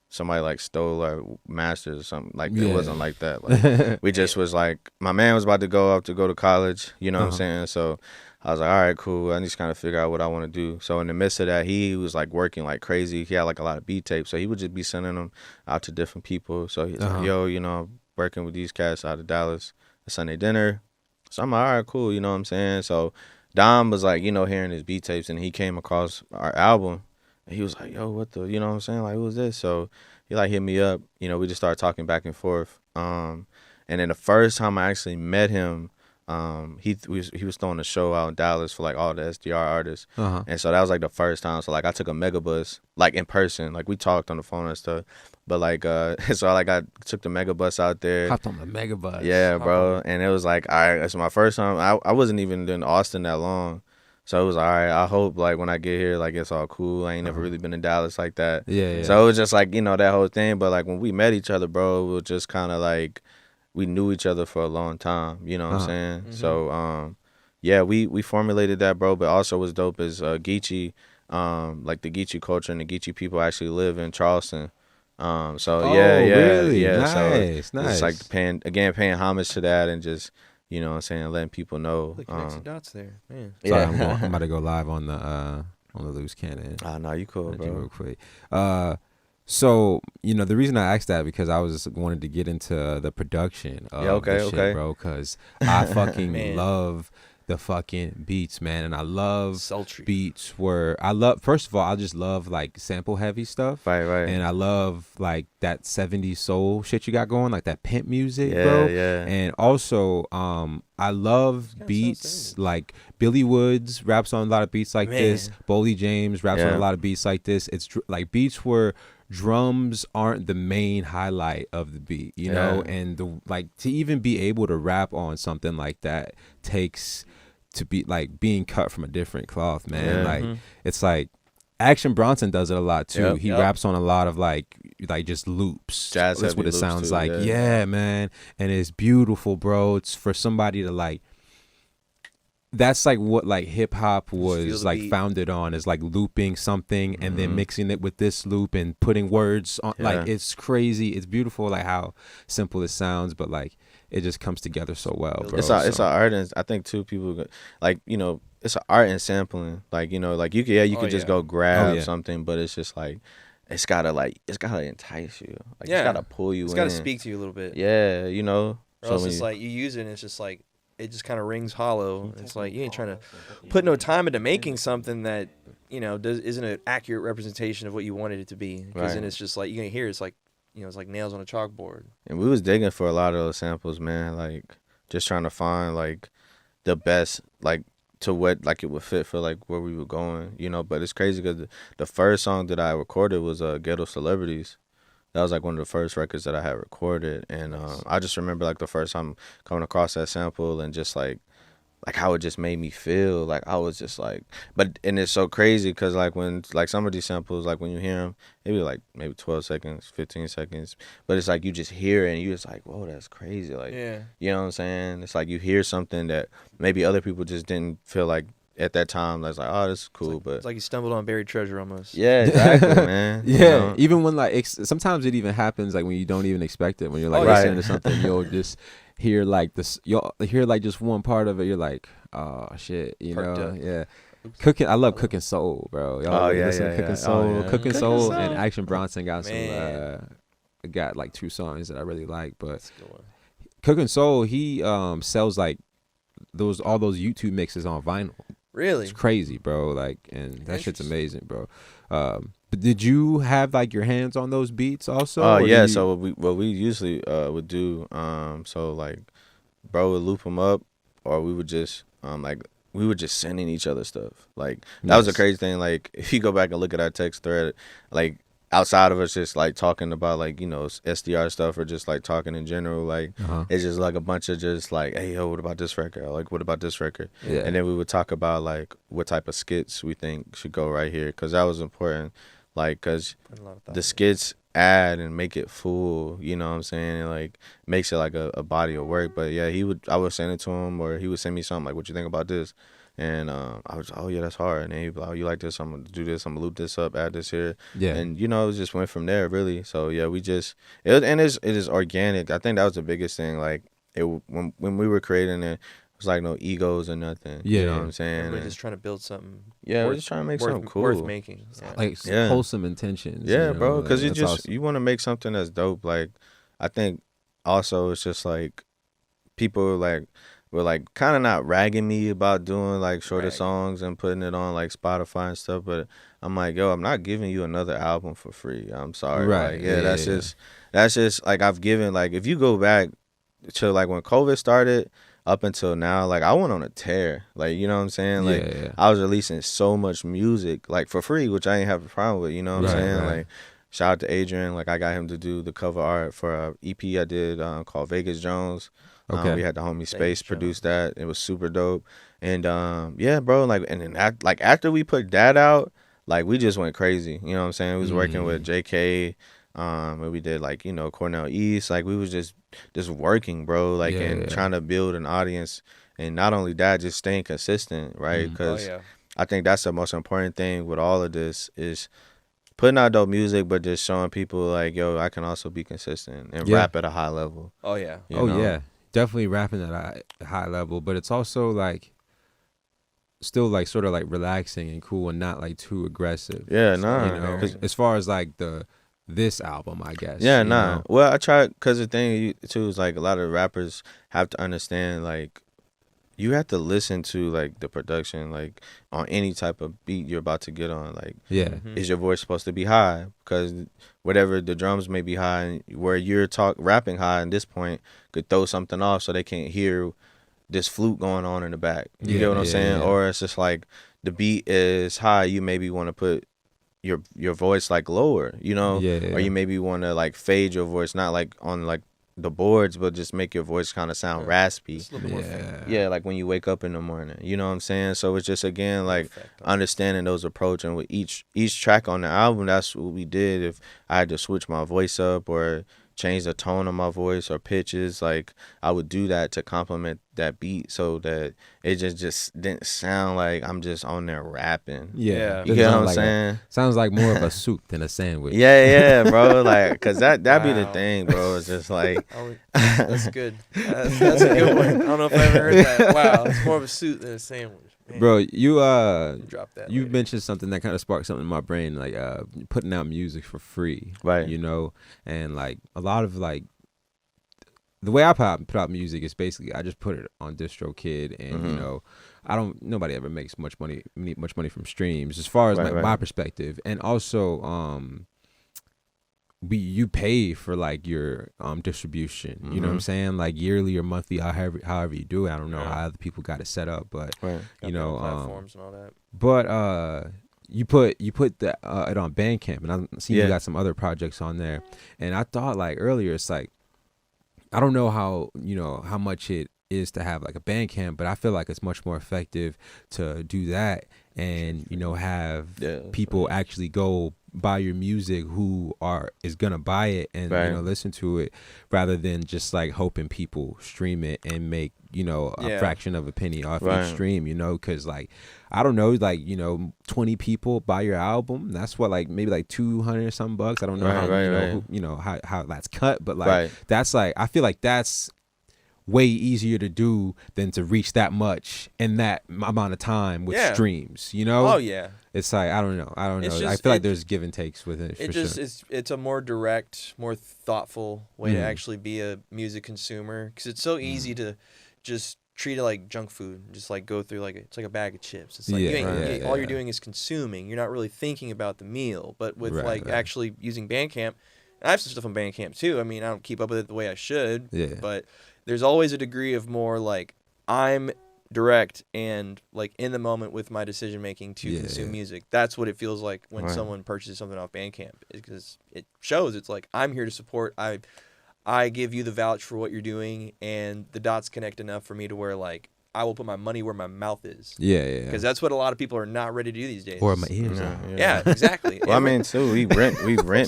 somebody like stole our masters or something. Like, it wasn't like that. Like, we just was like, my man was about to go to college, you know what I'm saying? So I was like, all right, cool. I just kind of figure out what I want to do. So in the midst of that, he was like working like crazy. He had like a lot of beat tapes. So he would just be sending them out to different people. So he's like, yo, working with these cats out of Dallas, a Sunday Dinner. So I'm like, all right, cool. You know what I'm saying? So Dom was like, hearing his beat tapes, and he came across our album. And he was like, yo, what the, you know what I'm saying? Like, who was this? So he like hit me up. We just started talking back and forth. And then the first time I actually met him, he was throwing a show out in Dallas for like all the SDR artists, and so that was like the first time. So like I took a megabus like in person, like we talked on the phone and stuff, but like so I took the megabus out there. Hopped on the megabus. Yeah, bro, and it was like, all right, it's my first time. I wasn't even in Austin that long, so it was all right. I hope like when I get here, like it's all cool. I ain't never really been in Dallas like that. Yeah. So it was just like that whole thing. But like when we met each other, bro, it was just kind of like, we knew each other for a long time, you know what I'm saying? So, we formulated that, bro, but also what's dope is Geechee, like the Geechee culture and the Geechee people actually live in Charleston. Really? Yeah. Nice, so it's like paying homage to that, and just, you know what I'm saying, letting people know. The connects the dots there, man. Sorry, I'm about to go live on the loose cannon. No, you cool, bro. Real quick. So, the reason I asked that, because I wanted to get into the production of the shit, bro, because I fucking love the fucking beats, man, and I love sultry beats first of all, I just love like sample heavy stuff, right, and I love like that 70s soul shit you got going, like that pimp music, bro, and also I love beats like Billy Woods raps on a lot of beats like this, Boldy James raps on a lot of beats like this. It's like beats where drums aren't the main highlight of the beat, know, and to even be able to rap on something like that takes to be like being cut from a different cloth, man. Like it's like Action Bronson does it a lot too. He raps on a lot of like just loops. Jazz, that's what it sounds too, like. Yeah, man. And it's beautiful, bro. It's for somebody to like, that's like what like hip hop was like founded on, is like looping something and then mixing it with this loop and putting words on. Like, it's crazy. It's beautiful, like how simple it sounds, but like it just comes together so well, bro. It's an art, and I think too, people like, it's an art in sampling. Like, like you could just go grab something, but it's just like, it's gotta entice you. Like, it's gotta pull you in. It's gotta speak to you a little bit. Yeah, Or else it's like you use it and it's just like, it just kind of rings hollow. It's like you ain't trying to put no time into making something that, isn't an accurate representation of what you wanted it to be. Because then it's just like, you're gonna hear it's like, it's like nails on a chalkboard. And we was digging for a lot of those samples, man. Like, just trying to find like the best, like, to what like it would fit for like where we were going, But it's crazy because the first song that I recorded was Ghetto Celebrities. That was like one of the first records that I had recorded, and I just remember like the first time coming across that sample and just like how it just made me feel. Like I was just like, and it's so crazy because like when like some of these samples, like when you hear them, maybe like maybe 12 seconds, 15 seconds, but it's like you just hear it and you just like, whoa, that's crazy. Like, Yeah. you know what I'm saying? It's like you hear something that maybe other people just didn't feel like at that time. That's like, oh, this is cool, but It's like you stumbled on buried treasure almost. yeah, exactly, man. Yeah, You know? even when like sometimes it even happens like when you don't even expect it. When you're like Oh, yeah. listening to something, you'll just hear like this. You'll hear like just one part of it. You're like, oh shit, you Perked know? up. Yeah. Cooking, I love Cooking Soul, bro. Y'all Oh, really yeah, listen to yeah, Cooking yeah. Soul, Oh, yeah. Cooking Cooking Soul, Soul. and Action Bronson got Man. got like 2 songs that I really like. But That's a good one. Cooking Soul, he sells like all those YouTube mixes on vinyl. Really? It's crazy, bro. Like, and that shit's Interesting. amazing, bro. But did you have like your hands on those beats also? Oh or yeah, do you- so what we usually would do, so like, bro would loop them up, or we would just we were just sending each other stuff. Like that was the Nice. crazy thing. Like if you go back and look at our text thread, like outside of us just like talking about like, you know, SDR stuff or just like talking in general, like Uh-huh. it's just like a bunch of just like, hey yo, what about this record? Or, like what about this record? Yeah. And then we would talk about like what type of skits we think should go right here, because that was important. Like, because Put a lot of thought the into it. skits add and make it full, you know what I'm saying? And like makes it like a body of work. But yeah, I would send it to him, or he would send me something like, what you think about this? And I was, oh yeah, that's hard. And then he'd be like, oh, you like this? I'm gonna do this. I'm gonna loop this up, add this here. Yeah. And you know, it just went from there really. So yeah, we just it is organic. I think that was the biggest thing. Like when we were creating it, was like no egos or nothing. Yeah, You know yeah. what I'm saying? Everybody And just trying to build something. yeah, we're worth- just trying to make worth, something cool. worth making. Yeah. Like Yeah. wholesome intentions. Yeah, you know, bro. Because like, you that's just awesome. you want to make something that's dope. Like I think also it's just like people like were like kind of not ragging me about doing like shorter Rag. songs and putting it on like Spotify and stuff. But I'm like, yo, I'm not giving you another album for free. I'm sorry. Right, Like, yeah, that's yeah. just like I've given, like if you go back to like when COVID started up until now, like I went on a tear. Like, you know what I'm saying? Like Yeah, yeah. I was releasing so much music like for free, which I ain't have a problem with, you know what I'm Right, saying? right. Like shout out to Adrian. Like I got him to do the cover art for a EP I did called Vegas Jones. Okay. We had the homie Space Vegas produce that. It was super dope. And yeah, bro, like and then like after we put that out, like we just went crazy. You know what I'm saying? We was working with JK, and we did like, you know, Cornell East. Like we was just working, bro, like Yeah, and yeah. trying to build an audience. And not only that, just staying consistent, right? Mhm. Oh Because yeah. I think that's the most important thing with all of this is putting out dope music, but just showing people like, yo, I can also be consistent and Yeah. rap at a high level. Oh yeah. you Oh know? yeah, definitely rapping at a high level, but it's also like still like sort of like relaxing and cool and not like too aggressive. Yeah, So, nah. you know, 'cause- as far as like this album, I guess. yeah, you nah. know? Well, I try, because the thing too is like a lot of rappers have to understand, like, you have to listen to like the production, like on any type of beat you're about to get on. Like, Yeah. Mhm. is your voice supposed to be high? Because whatever the drums may be high, where you're rapping high at this point could throw something off, so they can't hear this flute going on in the back. You Yeah, get what I'm yeah, saying? yeah. Or it's just like the beat is high, you maybe want to put your voice like lower, you know? Yeah, Or yeah. you maybe want to like fade your voice, not like on like the boards, but just make your voice kind of sound Yeah. raspy. It's a little bit more Yeah. Yeah, like when you wake up in the morning, you know what I'm saying? So it's just, again, like effect on it. understanding those approach, and with each track on the album, that's what we did. If I had to switch my voice up or change the tone of my voice or pitches, like I would do that to complement that beat, so that it just didn't sound like I'm just on there rapping. Yeah. Yeah. You Doesn't get what sound I'm like saying? sounds like more of a soup than a sandwich. Yeah, bro. Like, cause that be the Wow. thing, bro. It's just like, That's good. That's a good one. I don't know if I ever heard that. Wow, it's more of a suit than a sandwich. Man, Bro, you you drop that. you later. mentioned something that kind of sparked something in my brain, like putting out music for free, Right. You know, and like a lot of like the way I put out music is basically I just put it on DistroKid, and you Mhm. know, nobody ever makes much money from streams, as far as Right, like right. my perspective, and also you pay for like your distribution, you know what I'm Mhm. saying, like yearly or monthly, however you do it. I don't know Yeah. how other people got it set up, but right. you Got their own know, platforms and all that. but you put the it on Bandcamp, and I see you Yeah. got some other projects on there. And I thought like earlier, it's like I don't know how much it is to have like a Bandcamp, but I feel like it's much more effective to do that and have people actually go buy your music who is gonna buy it and Right. listen to it, rather than just like hoping people stream it and make a fraction of a penny off Right. each stream, because like I don't know, like 20 people buy your album, that's what, like maybe like 200 some bucks. I don't know how that's cut, but like Right. that's like, I feel like that's way easier to do than to reach that much in that amount of time with streams, Oh yeah. It's like I don't know. It's I just- feel like it- there's give and takes with it. For sure. It's a more direct, more thoughtful way to actually be a music consumer, because it's so easy to just treat it like junk food, just like go through it's like a bag of chips. It's like all you're doing is consuming. You're not really thinking about the meal. But with actually using Bandcamp, and I have some stuff on Bandcamp too. I mean, I don't keep up with it the way I should. Yeah. But there's always a degree of more like I'm direct and like in the moment with my decision making to consume music. That's what it feels like when someone purchases something off Bandcamp, because it shows it's like I'm here to support. I give you the vouch for what you're doing, and the dots connect enough for me to where like I will put my money where my mouth is. Yeah. Because that's what a lot of people are not ready to do these days. Or my ears. Yeah, exactly. Well, I mean, too, we rent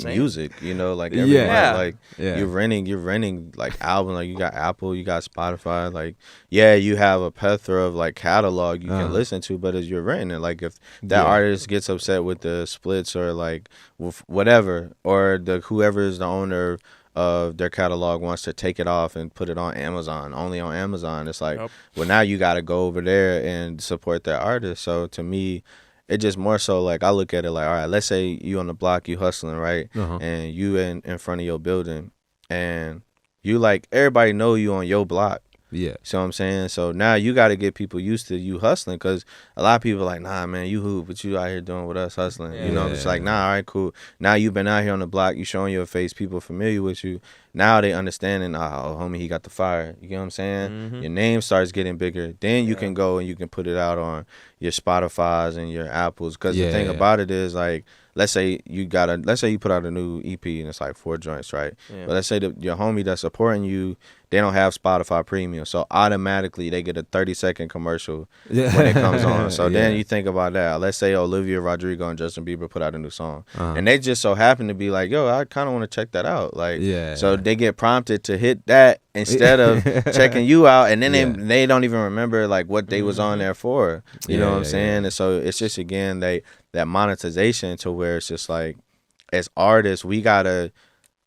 music, like everybody, like you're renting like album, like you got Apple, you got Spotify, like you have a plethora of like catalog you can listen to, but as you're renting it, like if that artist gets upset with the splits or like with whatever, or whoever is the owner of their catalog wants to take it off and put it on Amazon, only on Amazon, it's like, well, now you got to go over there and support that artist. So to me, it just more so like I look at it like, all right, let's say you on the block, you hustling, right? And you in front of your building, and you like everybody know you on your block. Yeah. See what I'm saying? So now you got to get people used to you hustling, because a lot of people are like, nah, man, you hoop, but you out here doing with us hustling. It's like, nah, all right, cool. Now you've been out here on the block, you showing your face, people familiar with you. Now they understanding, oh, homie, he got the fire. You get what I'm saying? Your name starts getting bigger. Then you can go and you can put it out on your Spotify's and your Apples. Because the thing about it is, like, let's say you put out a new EP and it's like 4 joints, right? But let's say your homie that's supporting you, they don't have Spotify Premium, so automatically they get a 30-second commercial when it comes on. So then you think about that. Let's say Olivia Rodrigo and Justin Bieber put out a new song, and they just so happen to be like, yo, I kind of want to check that out. Like, so they get prompted to hit that instead of checking you out, and then they don't even remember like what they was on there for. You know what I'm saying? And so it's just, again, that monetization to where it's just like, as artists, we gotta,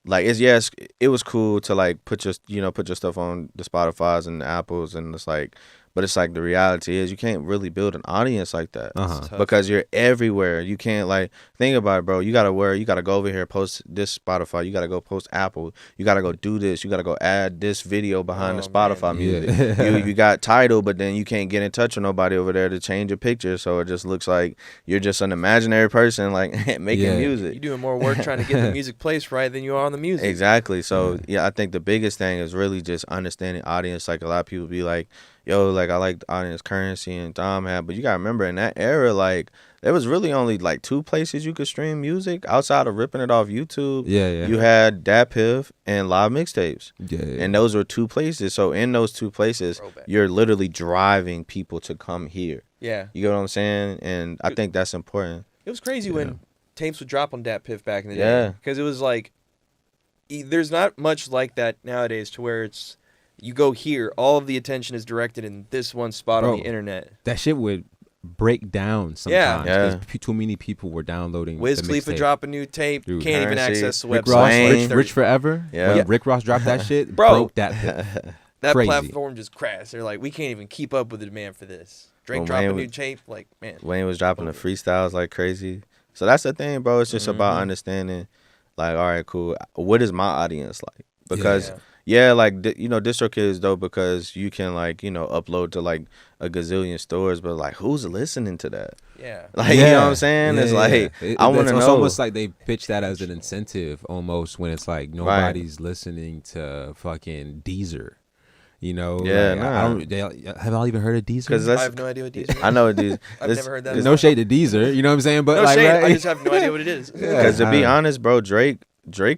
like, it was cool to like put your stuff on the Spotify's and the Apples, and it's like, but it's like the reality is you can't really build an audience like that because you're everywhere. You can't, like, think about it, bro. You gotta go over here, post this Spotify. You gotta go post Apple. You gotta go do this. You gotta go add this video behind the Spotify music. You got Tidal, but then you can't get in touch with nobody over there to change your picture. So it just looks like you're just an imaginary person, like, making music. You're doing more work trying to get the music placed right than you are on the music. Exactly. So I think the biggest thing is really just understanding audience. Like, a lot of people be like, yo, like, I like the audience Currency and Dom had, but you gotta remember, in that era, like, there was really only like 2 places you could stream music outside of ripping it off YouTube. You had DatPiff and Live Mixtapes. And those were 2 places. So in those 2 places, you're literally driving people to come here. You get what I'm saying? And I think that's important. It was crazy when tapes would drop on DatPiff back in the day. Because it was like, there's not much like that nowadays, to where it's, you go here, all of the attention is directed in this one spot on the internet. That shit would break down sometimes because too many people were downloading. Wiz Khalifa drop a new tape, Dude, can't even access the Rick website. Ross, Rich Forever. When Rick Ross dropped that shit, broke that. That crazy. platform just crashed. They're like, we can't even keep up with the demand for this. Drake dropped a new tape, like, man. Wayne was dropping the freestyles like crazy. So that's the thing, bro. It's just about understanding, like, all right, cool. What is my audience like? Because like, DistroKid is dope because you can, like, upload to like a gazillion stores, but like, who's listening to that? Like, you know what I'm saying? It's like, I want to know. It's almost like they pitch that as an incentive, almost, when it's like nobody's listening to fucking Deezer. You know, Yeah, like, I don't. Have y'all even heard of Deezer? Because I have no idea what Deezer is. I know what these. I've never heard that. No shade to Deezer, you know what I'm saying? But No like, shade. right? I just have no idea what it is. Yeah. Because to be honest, bro, Drake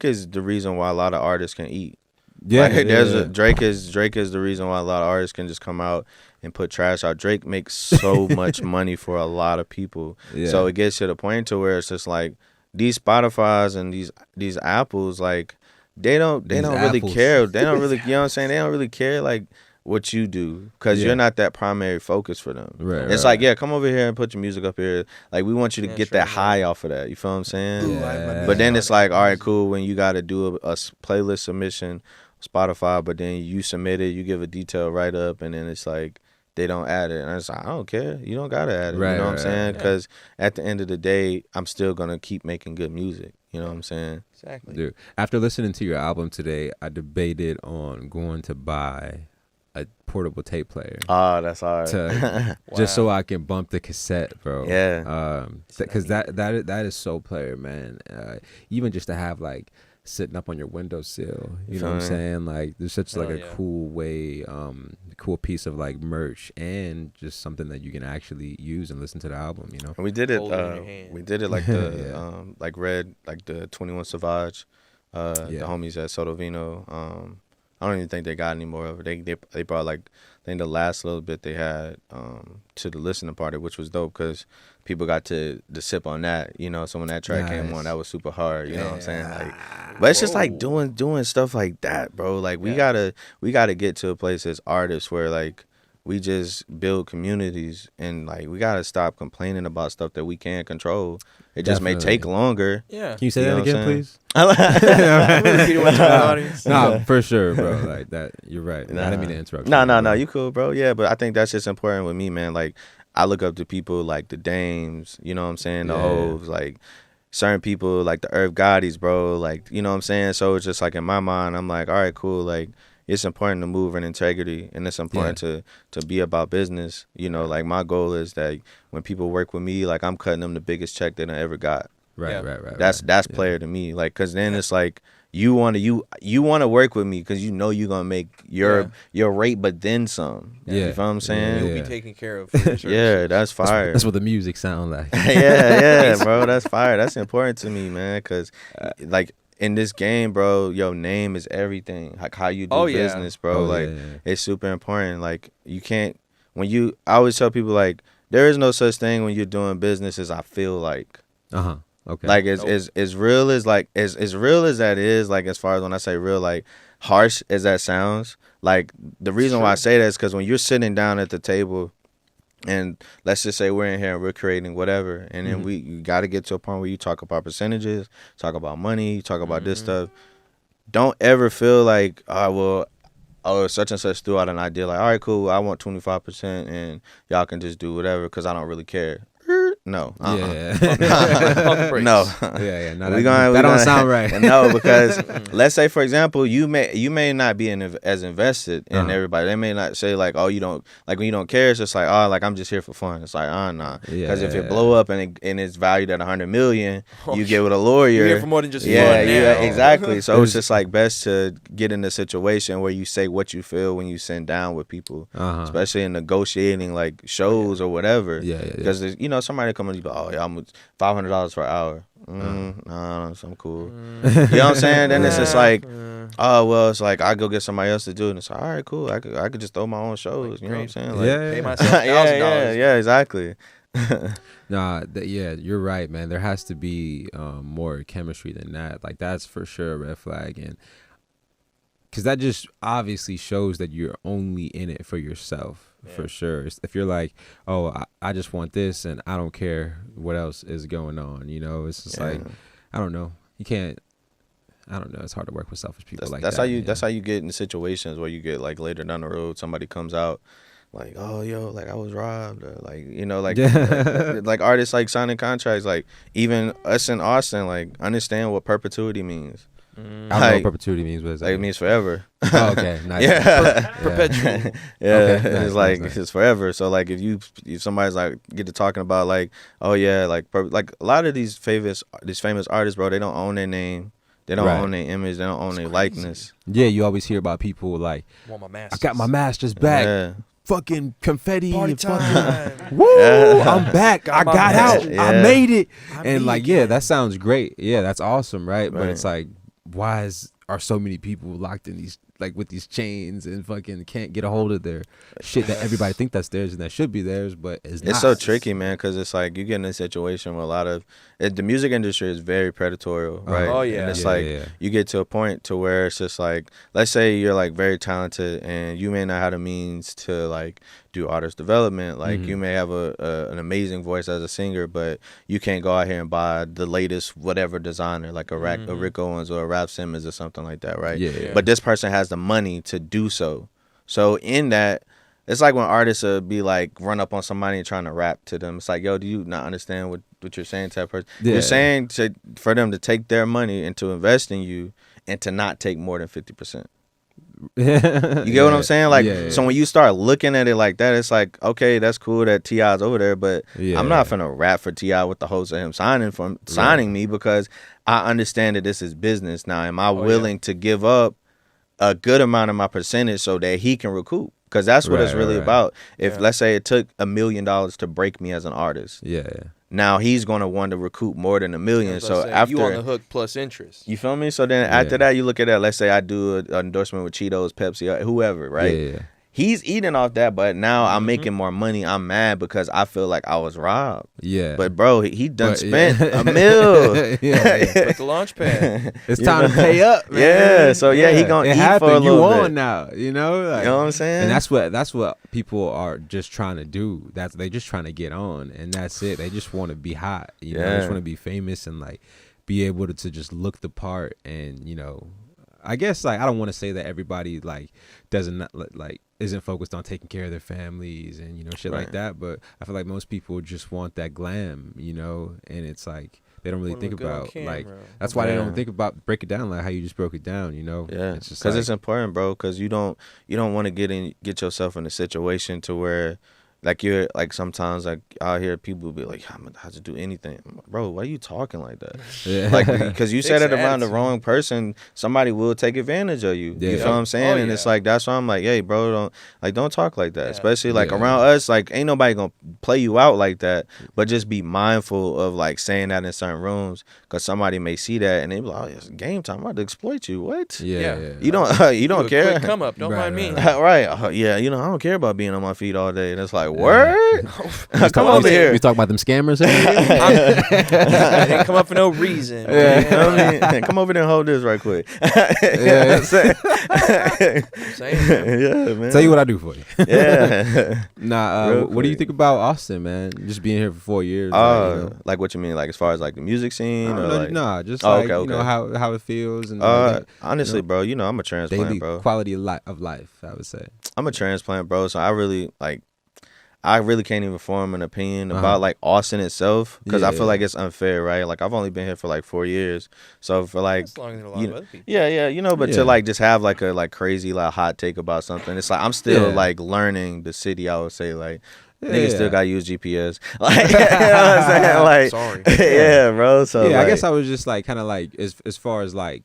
is the reason why a lot of artists can eat. Yeah, Like, Drake is the reason why a lot of artists can just come out and put trash out. Drake makes so much money for a lot of people. Yeah. So it gets to the point to where it's just like these Spotify's and these Apples, like they don't really apples. care. They don't really, you know what I'm saying? They don't really care like what you do because you're not that primary focus for them. Right, it's right. like, yeah, come over here and put your music up here. Like we want you to get that high off of that. You feel what I'm saying? Yeah. But then it's like, all right, cool. When you got to do a playlist submission, Spotify, but then you submit it, you give a detailed write up, and then it's like they don't add it. And it's like, I don't care. You don't gotta add it. Right, you know what I'm right, saying? right. Because at the end of the day, I'm still gonna keep making good music. You know what I'm saying? Exactly. Dude, after listening to your album today, I debated on going to buy a portable tape player. Oh, that's hard. Just so I can bump the cassette, bro. Yeah. Because that is so player, man. Even just to have like sitting up on your windowsill, you know what I'm saying? Like there's such like a cool way, cool piece of like merch and just something that you can actually use and listen to the album, you know? And we did it. Hold it in your hand. We did it like the like Red, like the 21 Savage, the homies at Sotovino. I don't even think they got any more of it. They brought like, I think the last little bit they had to the listening party, which was dope because people got to sip on that, you know. So when that track came on, that was super hard, you know what I'm saying? Like, but it's just like doing stuff like that, bro. Like we gotta get to a place as artists where like we just build communities and like we gotta stop complaining about stuff that we can't control. It just may take longer. Yeah. Can you say that again, please? Nah, for sure, bro. Like that, you're right. I didn't mean to interrupt. No, you cool, bro. Yeah, but I think that's just important with me, man. Like I look up to people like the Dames, you know what I'm saying, the Hoves, like certain people like the Earth Gottis, bro. Like, you know what I'm saying? So it's just like in my mind, I'm like, all right, cool. Like it's important to move in integrity and it's important to be about business. You know, like my goal is that when people work with me, like I'm cutting them the biggest check they ever got. Right. That's player to me. Like, cause then it's like you want to work with me because you know you're gonna make your rate, but then some. Yeah, you feel what I'm saying? You'll be taken care of. For your services. Yeah, that's fire. That's what the music sound like. yeah, bro, that's fire. That's important to me, man. Cause like in this game, bro, your name is everything. Like how you do business, bro. It's super important. Like you can't I always tell people like there is no such thing when you're doing business as I feel like. Okay. Like as real as like as real as that is, like as far as when I say real, like harsh as that sounds, like the reason why I say that is because when you're sitting down at the table and let's just say we're in here and we're creating whatever, and then you got to get to a point where you talk about percentages, talk about money, talk about this stuff. Don't ever feel like, such and such threw out an idea like, all right, cool, I want 25% and y'all can just do whatever because I don't really care. No. Yeah. No. Yeah. No, That don't sound right. No, because let's say for example, you may not be as invested in everybody. They may not say like, oh, you don't like when you don't care. It's just like, oh, like I'm just here for fun. It's like, nah. Because if it blow up and it's valued at $100 million, you get with a lawyer. You're here for more than just fun. Yeah, exactly. So it's just like best to get in a situation where you say what you feel when you sit down with people, especially in negotiating like shows or whatever. Because somebody come and you go, oh yeah, I'm $500 per hour. Nah, I'm cool. You know what I'm saying? Then it's just like, oh well, it's like I go get somebody else to do it. And it's like, all right, cool. I could just throw my own shows. Like, you know what I'm saying? Like, pay myself $1,000. Yeah, exactly. You're right, man. There has to be more chemistry than that. Like that's for sure a red flag, and because that just obviously shows that you're only in it for yourself. For sure. If you're like, oh, I just want this and I don't care what else is going on, it's just like, I don't know. You can't. I don't know. It's hard to work with selfish people like that. That's how you get in situations where you get like later down the road, somebody comes out like, oh, yo, like I was robbed, or like like artists like signing contracts, like even us in Austin, like understand what perpetuity means. I don't know what perpetuity means. What is that? Like, it means forever. Oh, okay, nice. Perpetual. Yeah, Okay, it's like it's forever. So like if somebody's like get to talking about like, oh yeah, like a lot of these famous artists, bro, they don't own their name. They don't Right. own their image. They don't own It's their crazy. likeness. Yeah, you always hear about people like, Want my I masters. got my masters back. Yeah. Fucking confetti Party and fucking time. woo, Yeah. I'm back. Got I my got out. masters. I Yeah. made it. I'm And me like, yeah, again. that sounds great. Yeah, that's awesome, right? But Right. it's like, why are so many people locked in these, like, with these chains and fucking can't get a hold of their shit that everybody think that's theirs and that should be theirs, but it's not. It's so tricky, man, because it's like you get in a situation where a lot of the music industry is very predatory, right? Oh, yeah. And it's Yeah, like yeah. you get to a point to where it's just like, let's say you're like very talented and you may not have the means to like do artist development. Like you may have an amazing voice as a singer, but you can't go out here and buy the latest whatever designer, like a Rick Owens or a Rap Simmons or something like that, right? Yeah, yeah. But this person has the money to do so. So in that, it's like when artists be like run up on somebody and trying to rap to them. It's like, yo, do you not understand what you're saying to that person? Yeah. You're saying for them to take their money and to invest in you and to not take more than 50%. You get what I'm saying? Like, so when you start looking at it like that, it's like, okay, that's cool that T.I.'s over there, but Yeah. I'm not finna rap for T.I. with the hopes of him signing me because I understand that this is business. Now, am I willing to give up a good amount of my percentage so that he can recoup? Because that's what it's really about. If let's say it took $1 million to break me as an artist, Yeah. now he's gonna want to recoup more than $1 million. As I So say, after you on the hook plus interest. you feel me? So then after that, you look at that. Let's say I do an endorsement with Cheetos, Pepsi, whoever, right? Yeah. He's eating off that, but now I'm making more money. I'm mad because I feel like I was robbed. Yeah. But bro, he done But, spent yeah. a mill. Put the launch pad. It's time to pay up, man. Yeah, so yeah, he gonna it eat happened. for a little you bit. on now, you know? Like, You know what I'm saying? And that's what people are just trying to do. They just trying to get on, and that's it. They just want to be hot, you know. They just Yeah. want to be famous and like be able to just look the part. And you know, I guess like I don't want to say that everybody like doesn't like isn't focused on taking care of their families and you know shit like Right. that. But I feel like most people just want that glam, you know, and it's like they don't really Wanna think look good on about like camera. that's why they Yeah. don't think about break it down like how you just broke it down, you know. Yeah, it's just because like, it's important, bro. Because you don't want to get yourself in a situation to where, like you're like sometimes like I hear people be like, I'm gonna have to do anything, I'm like, bro. Why are you talking like that? yeah. Like because you said Takes it an around the attitude. wrong person, somebody will take advantage of you. Yeah. You feel what I'm saying? Oh, And it's yeah. like that's why I'm like, hey, bro, don't talk like that. Yeah. Especially like Yeah. around us, like ain't nobody gonna play you out like that. But just be mindful of like saying that in certain rooms because somebody may see that and they be like, oh, it's game time. I'm about to exploit you. What? yeah, Yeah. yeah. You don't Do a care. quick come up. Don't Right, mind me. right, Right. Yeah, you know, I don't care about being on my feet all day. And it's like, word? We Come over here. We talking about them scammers. I didn't come up for no reason. You know what I mean? Come over there and hold this right quick. You know what I'm saying? Saying, Yeah, man. Tell you what I do for you. Yeah. Nah, Real what do you quick. think about Austin, man? Just being here for 4 years. like, you know. Like what you mean? Like as far as like the music scene? Or like, Nah, just Oh, like okay, you know okay. how it feels and like that, honestly, you know, bro, you know I'm a transplant, daily bro. quality of life. I would say. I'm a transplant, bro. So I really can't even form an opinion Uh-huh. about like Austin itself because I Yeah. feel like it's unfair, right? Like I've only been here for like 4 years, so for like that's longer than a lot you of other people. yeah, you know, but Yeah. to like just have like a like crazy like hot take about something, it's like I'm still Yeah. like learning the city. I would say like Yeah. niggas still gotta use GPS, like you know what I'm saying, like Sorry. yeah, bro. So Yeah, I like, guess I was just like kind of like as far as like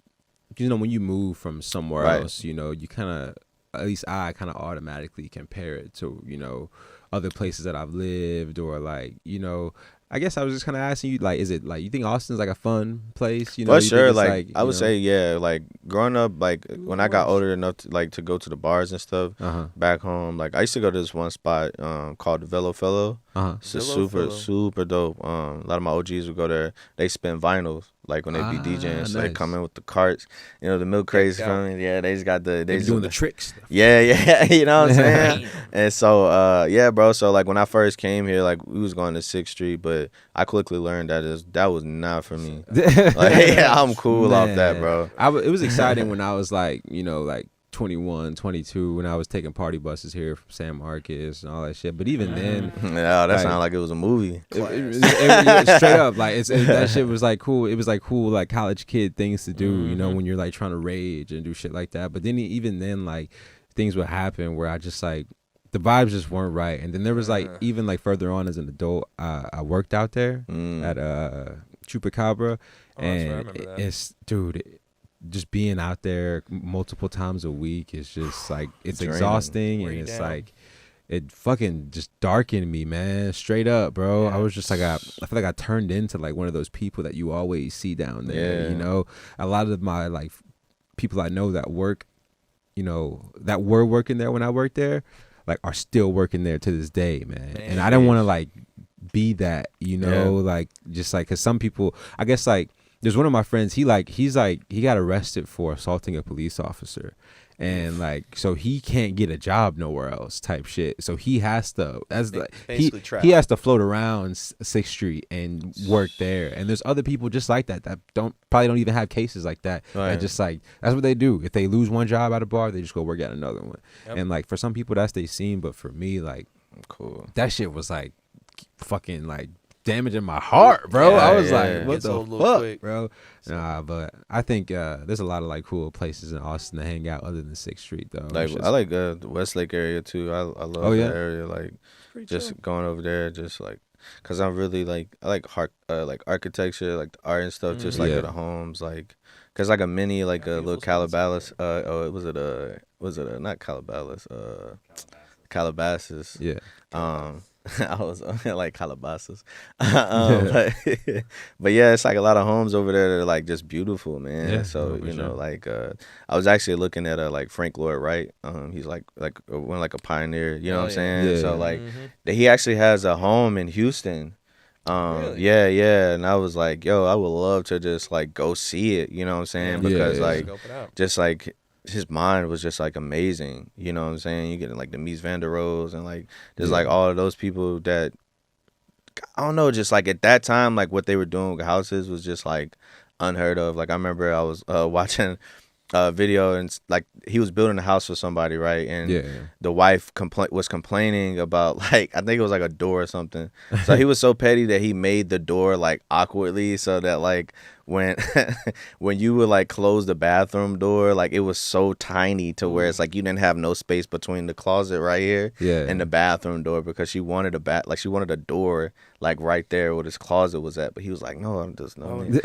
you know when you move from somewhere Right. else, you know, you kind of at least I kind of automatically compare it to you know other places that I've lived or like you know. I guess I was just kind of asking you, like, is it like you think Austin's like a fun place? You know, for you think sure, it's, like I you would know? say, yeah, like growing up, like when I got older enough to like to go to the bars and stuff Uh-huh. back home, like I used to go to this one spot called the Velo Fellow. Uh-huh. It's a Velo Fellow. super dope. A lot of my OGs would go there. They spin vinyls like when they be Ah, DJing. So they nice. come in with the carts, you know, the milk crates out. from it. Yeah, they just got the They just doing the tricks. yeah, you know what I'm saying? Damn. And so, yeah, bro. So like when I first came here, like we was going to 6th Street, but I quickly learned that was not for me. Like, yeah, I'm cool off that, bro. It was exciting when I was like, you know, like 21, 22, when I was taking party buses here from San Marcos and all that shit. But even then, Yeah, that Like- sounded like it was a movie. straight up, like that shit was like cool. It was like cool, like college kid things to do, you know, when you're like trying to rage and do shit like that. But then even then, like things would happen where I just like the vibes just weren't right. And then there was like even like further on as an adult, I worked out there at Chupacabra, Oh, that's right, I and remember that. it's dude. just being out there multiple times a week is just like it's Draining. exhausting, Wear and you it's down. like it fucking just darkened me, man. Straight up, bro. Yeah. I was just like I feel like I turned into like one of those people that you always see down there. Yeah. You know, a lot of my like people I know that work, you know, that were working there when I worked there, like are still working there to this day, man. And I didn't want to like be that, you know, like just like, cause some people, I guess like there's one of my friends, he got arrested for assaulting a police officer, and like so he can't get a job nowhere else type shit. So he has to, as like he has to float around 6th Street and work there. And there's other people just like that probably don't even have cases like that. Right. That just like that's what they do. If they lose one job at a bar, they just go work at another one. Yep. And like for some people that's their scene, but for me, like Cool. that shit was like fucking like damaging my heart, bro. Yeah, I was yeah. like, what Gets the old a little fuck, quick. bro? Nah, but I think there's a lot of like cool places in Austin to hang out other than 6th Street though. Like It's just- I like the Westlake area too. I love Oh, yeah? that area. Like Pretty just chill. going over there, just like, cause I'm really like I like architecture, like the art and stuff. Just like Yeah. the homes, like, cause like a mini, like a little Calabasas. Was it a not Calabasas? Calabasas. yeah. I was like Calabasas. But yeah, it's like a lot of homes over there that are like just beautiful, man. Yeah, So for you know, sure. like I was actually looking at like Frank Lloyd Wright. He's like one like a pioneer. You know what I'm saying? Yeah. So like Mhm. he actually has a home in Houston. Really? Yeah, and I was like, yo, I would love to just like go see it. You know what I'm saying? Yeah. Because Yeah. like Scope it out. just like his mind was just like amazing. You know what I'm saying? You get like the Mies van der Rohes and like there's Yeah. like all of those people that I don't know, just like at that time, like what they were doing with houses was just like unheard of. Like I remember I was watching a video and like he was building a house for somebody, right? And Yeah. the wife was complaining about like I think it was like a door or something. So he was so petty that he made the door like awkwardly so that like when when you would like close the bathroom door, like it was so tiny to where it's like you didn't have no space between the closet right here Yeah. and the bathroom door because she wanted she wanted a door like right there where his closet was at. But he was like, no, I'm just no. Oh, need-"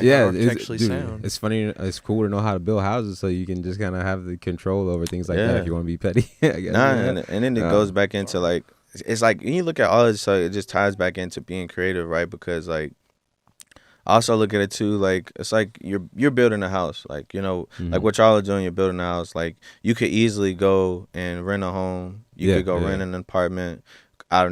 yeah, Architecturally dude, sound. it's funny. It's cool to know how to build houses so you can just kind of have the control over things like that Yeah. if you want to be petty. I guess. Nah, Yeah. and then it goes back into like it's like when you look at all this, so it just ties back into being creative, right? Because like I also look at it too, like it's like you're building a house, like you know, like Mhm. what y'all are doing. You're building a house, like you could easily go and rent a home. You Yeah, could go yeah. rent an apartment out of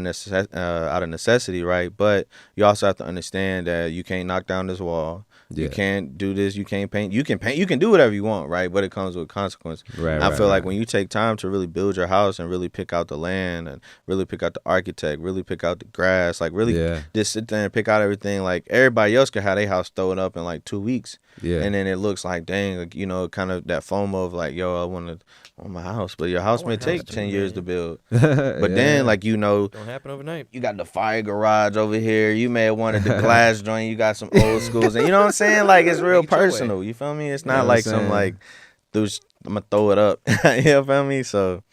necessity, right? But you also have to understand that you can't knock down this wall. You Yeah. can't do this. You can't paint. You can paint. You can do whatever you want, right? But it comes with consequences. Right. I right, feel like right. when you take time to really build your house and really pick out the land and really pick out the architect, really pick out the grass, like really Yeah. just sit there and pick out everything. Like everybody else could have their house thrown up in like 2 weeks, Yeah. and then it looks like dang, like, you know, kind of that FOMO of like, yo, I want my house, but your house I may want a house take too, 10 years man. to build. But then like you know, Don't happen overnight. you got the fire garage over here. You may have wanted the glass joint. You got some old schools, and you know what I'm saying? Like it's real Make it your way. personal. You feel me? It's You know not what like I'm some saying? like, dude, I'm gonna throw it up. You feel me? So,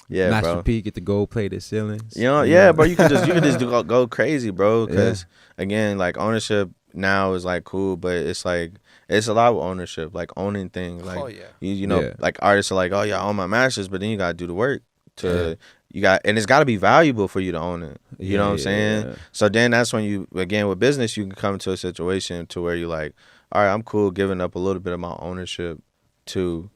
yeah, Master bro. P get the gold plated ceilings. You know, yeah, bro. You can just go crazy, bro. Because Yeah. again, like ownership now is like cool, but it's like it's a lot with ownership, like owning things. Like Oh yeah. you know, Yeah. like artists are like, oh yeah, I own my masters, but then you gotta do the work to. Yeah. You got, and it's got to be valuable for you to own it. You know what I'm saying? Yeah. So then that's when you, again, with business, you can come to a situation to where you're like, all right, I'm cool giving up a little bit of my ownership to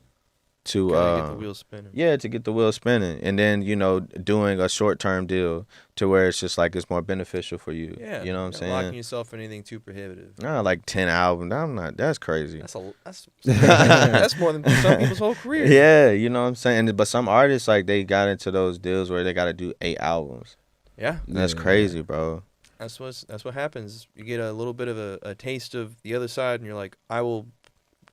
Gotta get the wheels spinning. yeah, to get the wheel spinning. And then, you know, doing a short-term deal to where it's just like it's more beneficial for you. Yeah. You know what I'm not saying? Locking yourself in anything too prohibitive. Nah, like 10 albums. That's crazy. That's more than some people's whole career. Yeah, you know what I'm saying? But some artists, like, they got into those deals where they got to do 8 albums. Yeah. That's Yeah. crazy, bro. That's what happens. You get a little bit of a taste of the other side, and you're like, I will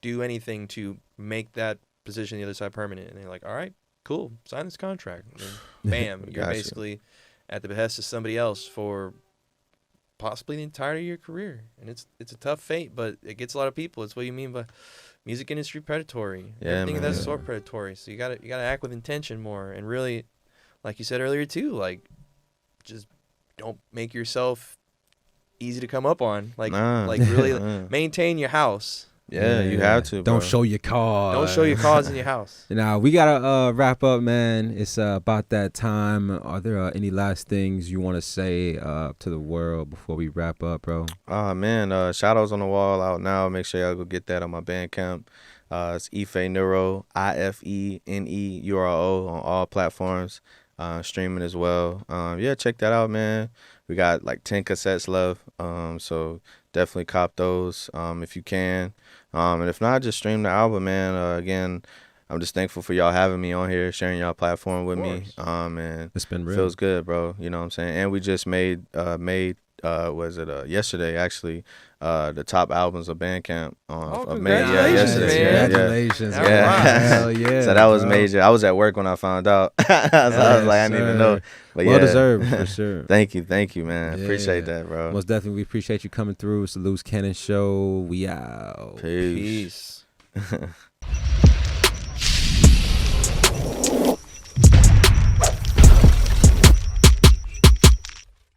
do anything to make that position on the other side permanent. And they're like, all right, cool, sign this contract. And then, bam, you're Gotcha. basically at the behest of somebody else for possibly the entirety of your career. And it's a tough fate, but it gets a lot of people. It's what you mean by music industry predatory. Yeah, Everything of that man. sort predatory. So you gotta act with intention more, and really, like you said earlier too, like just don't make yourself easy to come up on. Like Nah. like really Nah. maintain your house. Yeah, you have to, bro. Don't show your cause. Don't show your cause in your house. Now we gotta wrap up, man. It's about that time. Are there any last things you want to say to the world before we wrap up, bro? Man, Shadows on the Wall out now. Make sure y'all go get that on my Bandcamp. It's Ifé Neuro, IFENEURO on all platforms. Streaming as well. Yeah, check that out, man. We got like 10 cassettes left. So definitely cop those if you can. And if not, just stream the album, man. Again, I'm just thankful for y'all having me on here, sharing y'all platform with me. And It's been real. feels good, bro. You know what I'm saying? And we just made yesterday actually the top albums of Bandcamp of May. Yeah, congratulations, yesterday. man. Congratulations. Yeah. Yeah. Hell yeah. So that was bro. major. I was at work when I found out. So I was like, I didn't even know. But Well yeah. deserved for sure. Thank you, man. Yeah. Appreciate that, bro. Most definitely, we appreciate you coming through. It's the Loose Cannon Show. We out. Peace. Peace.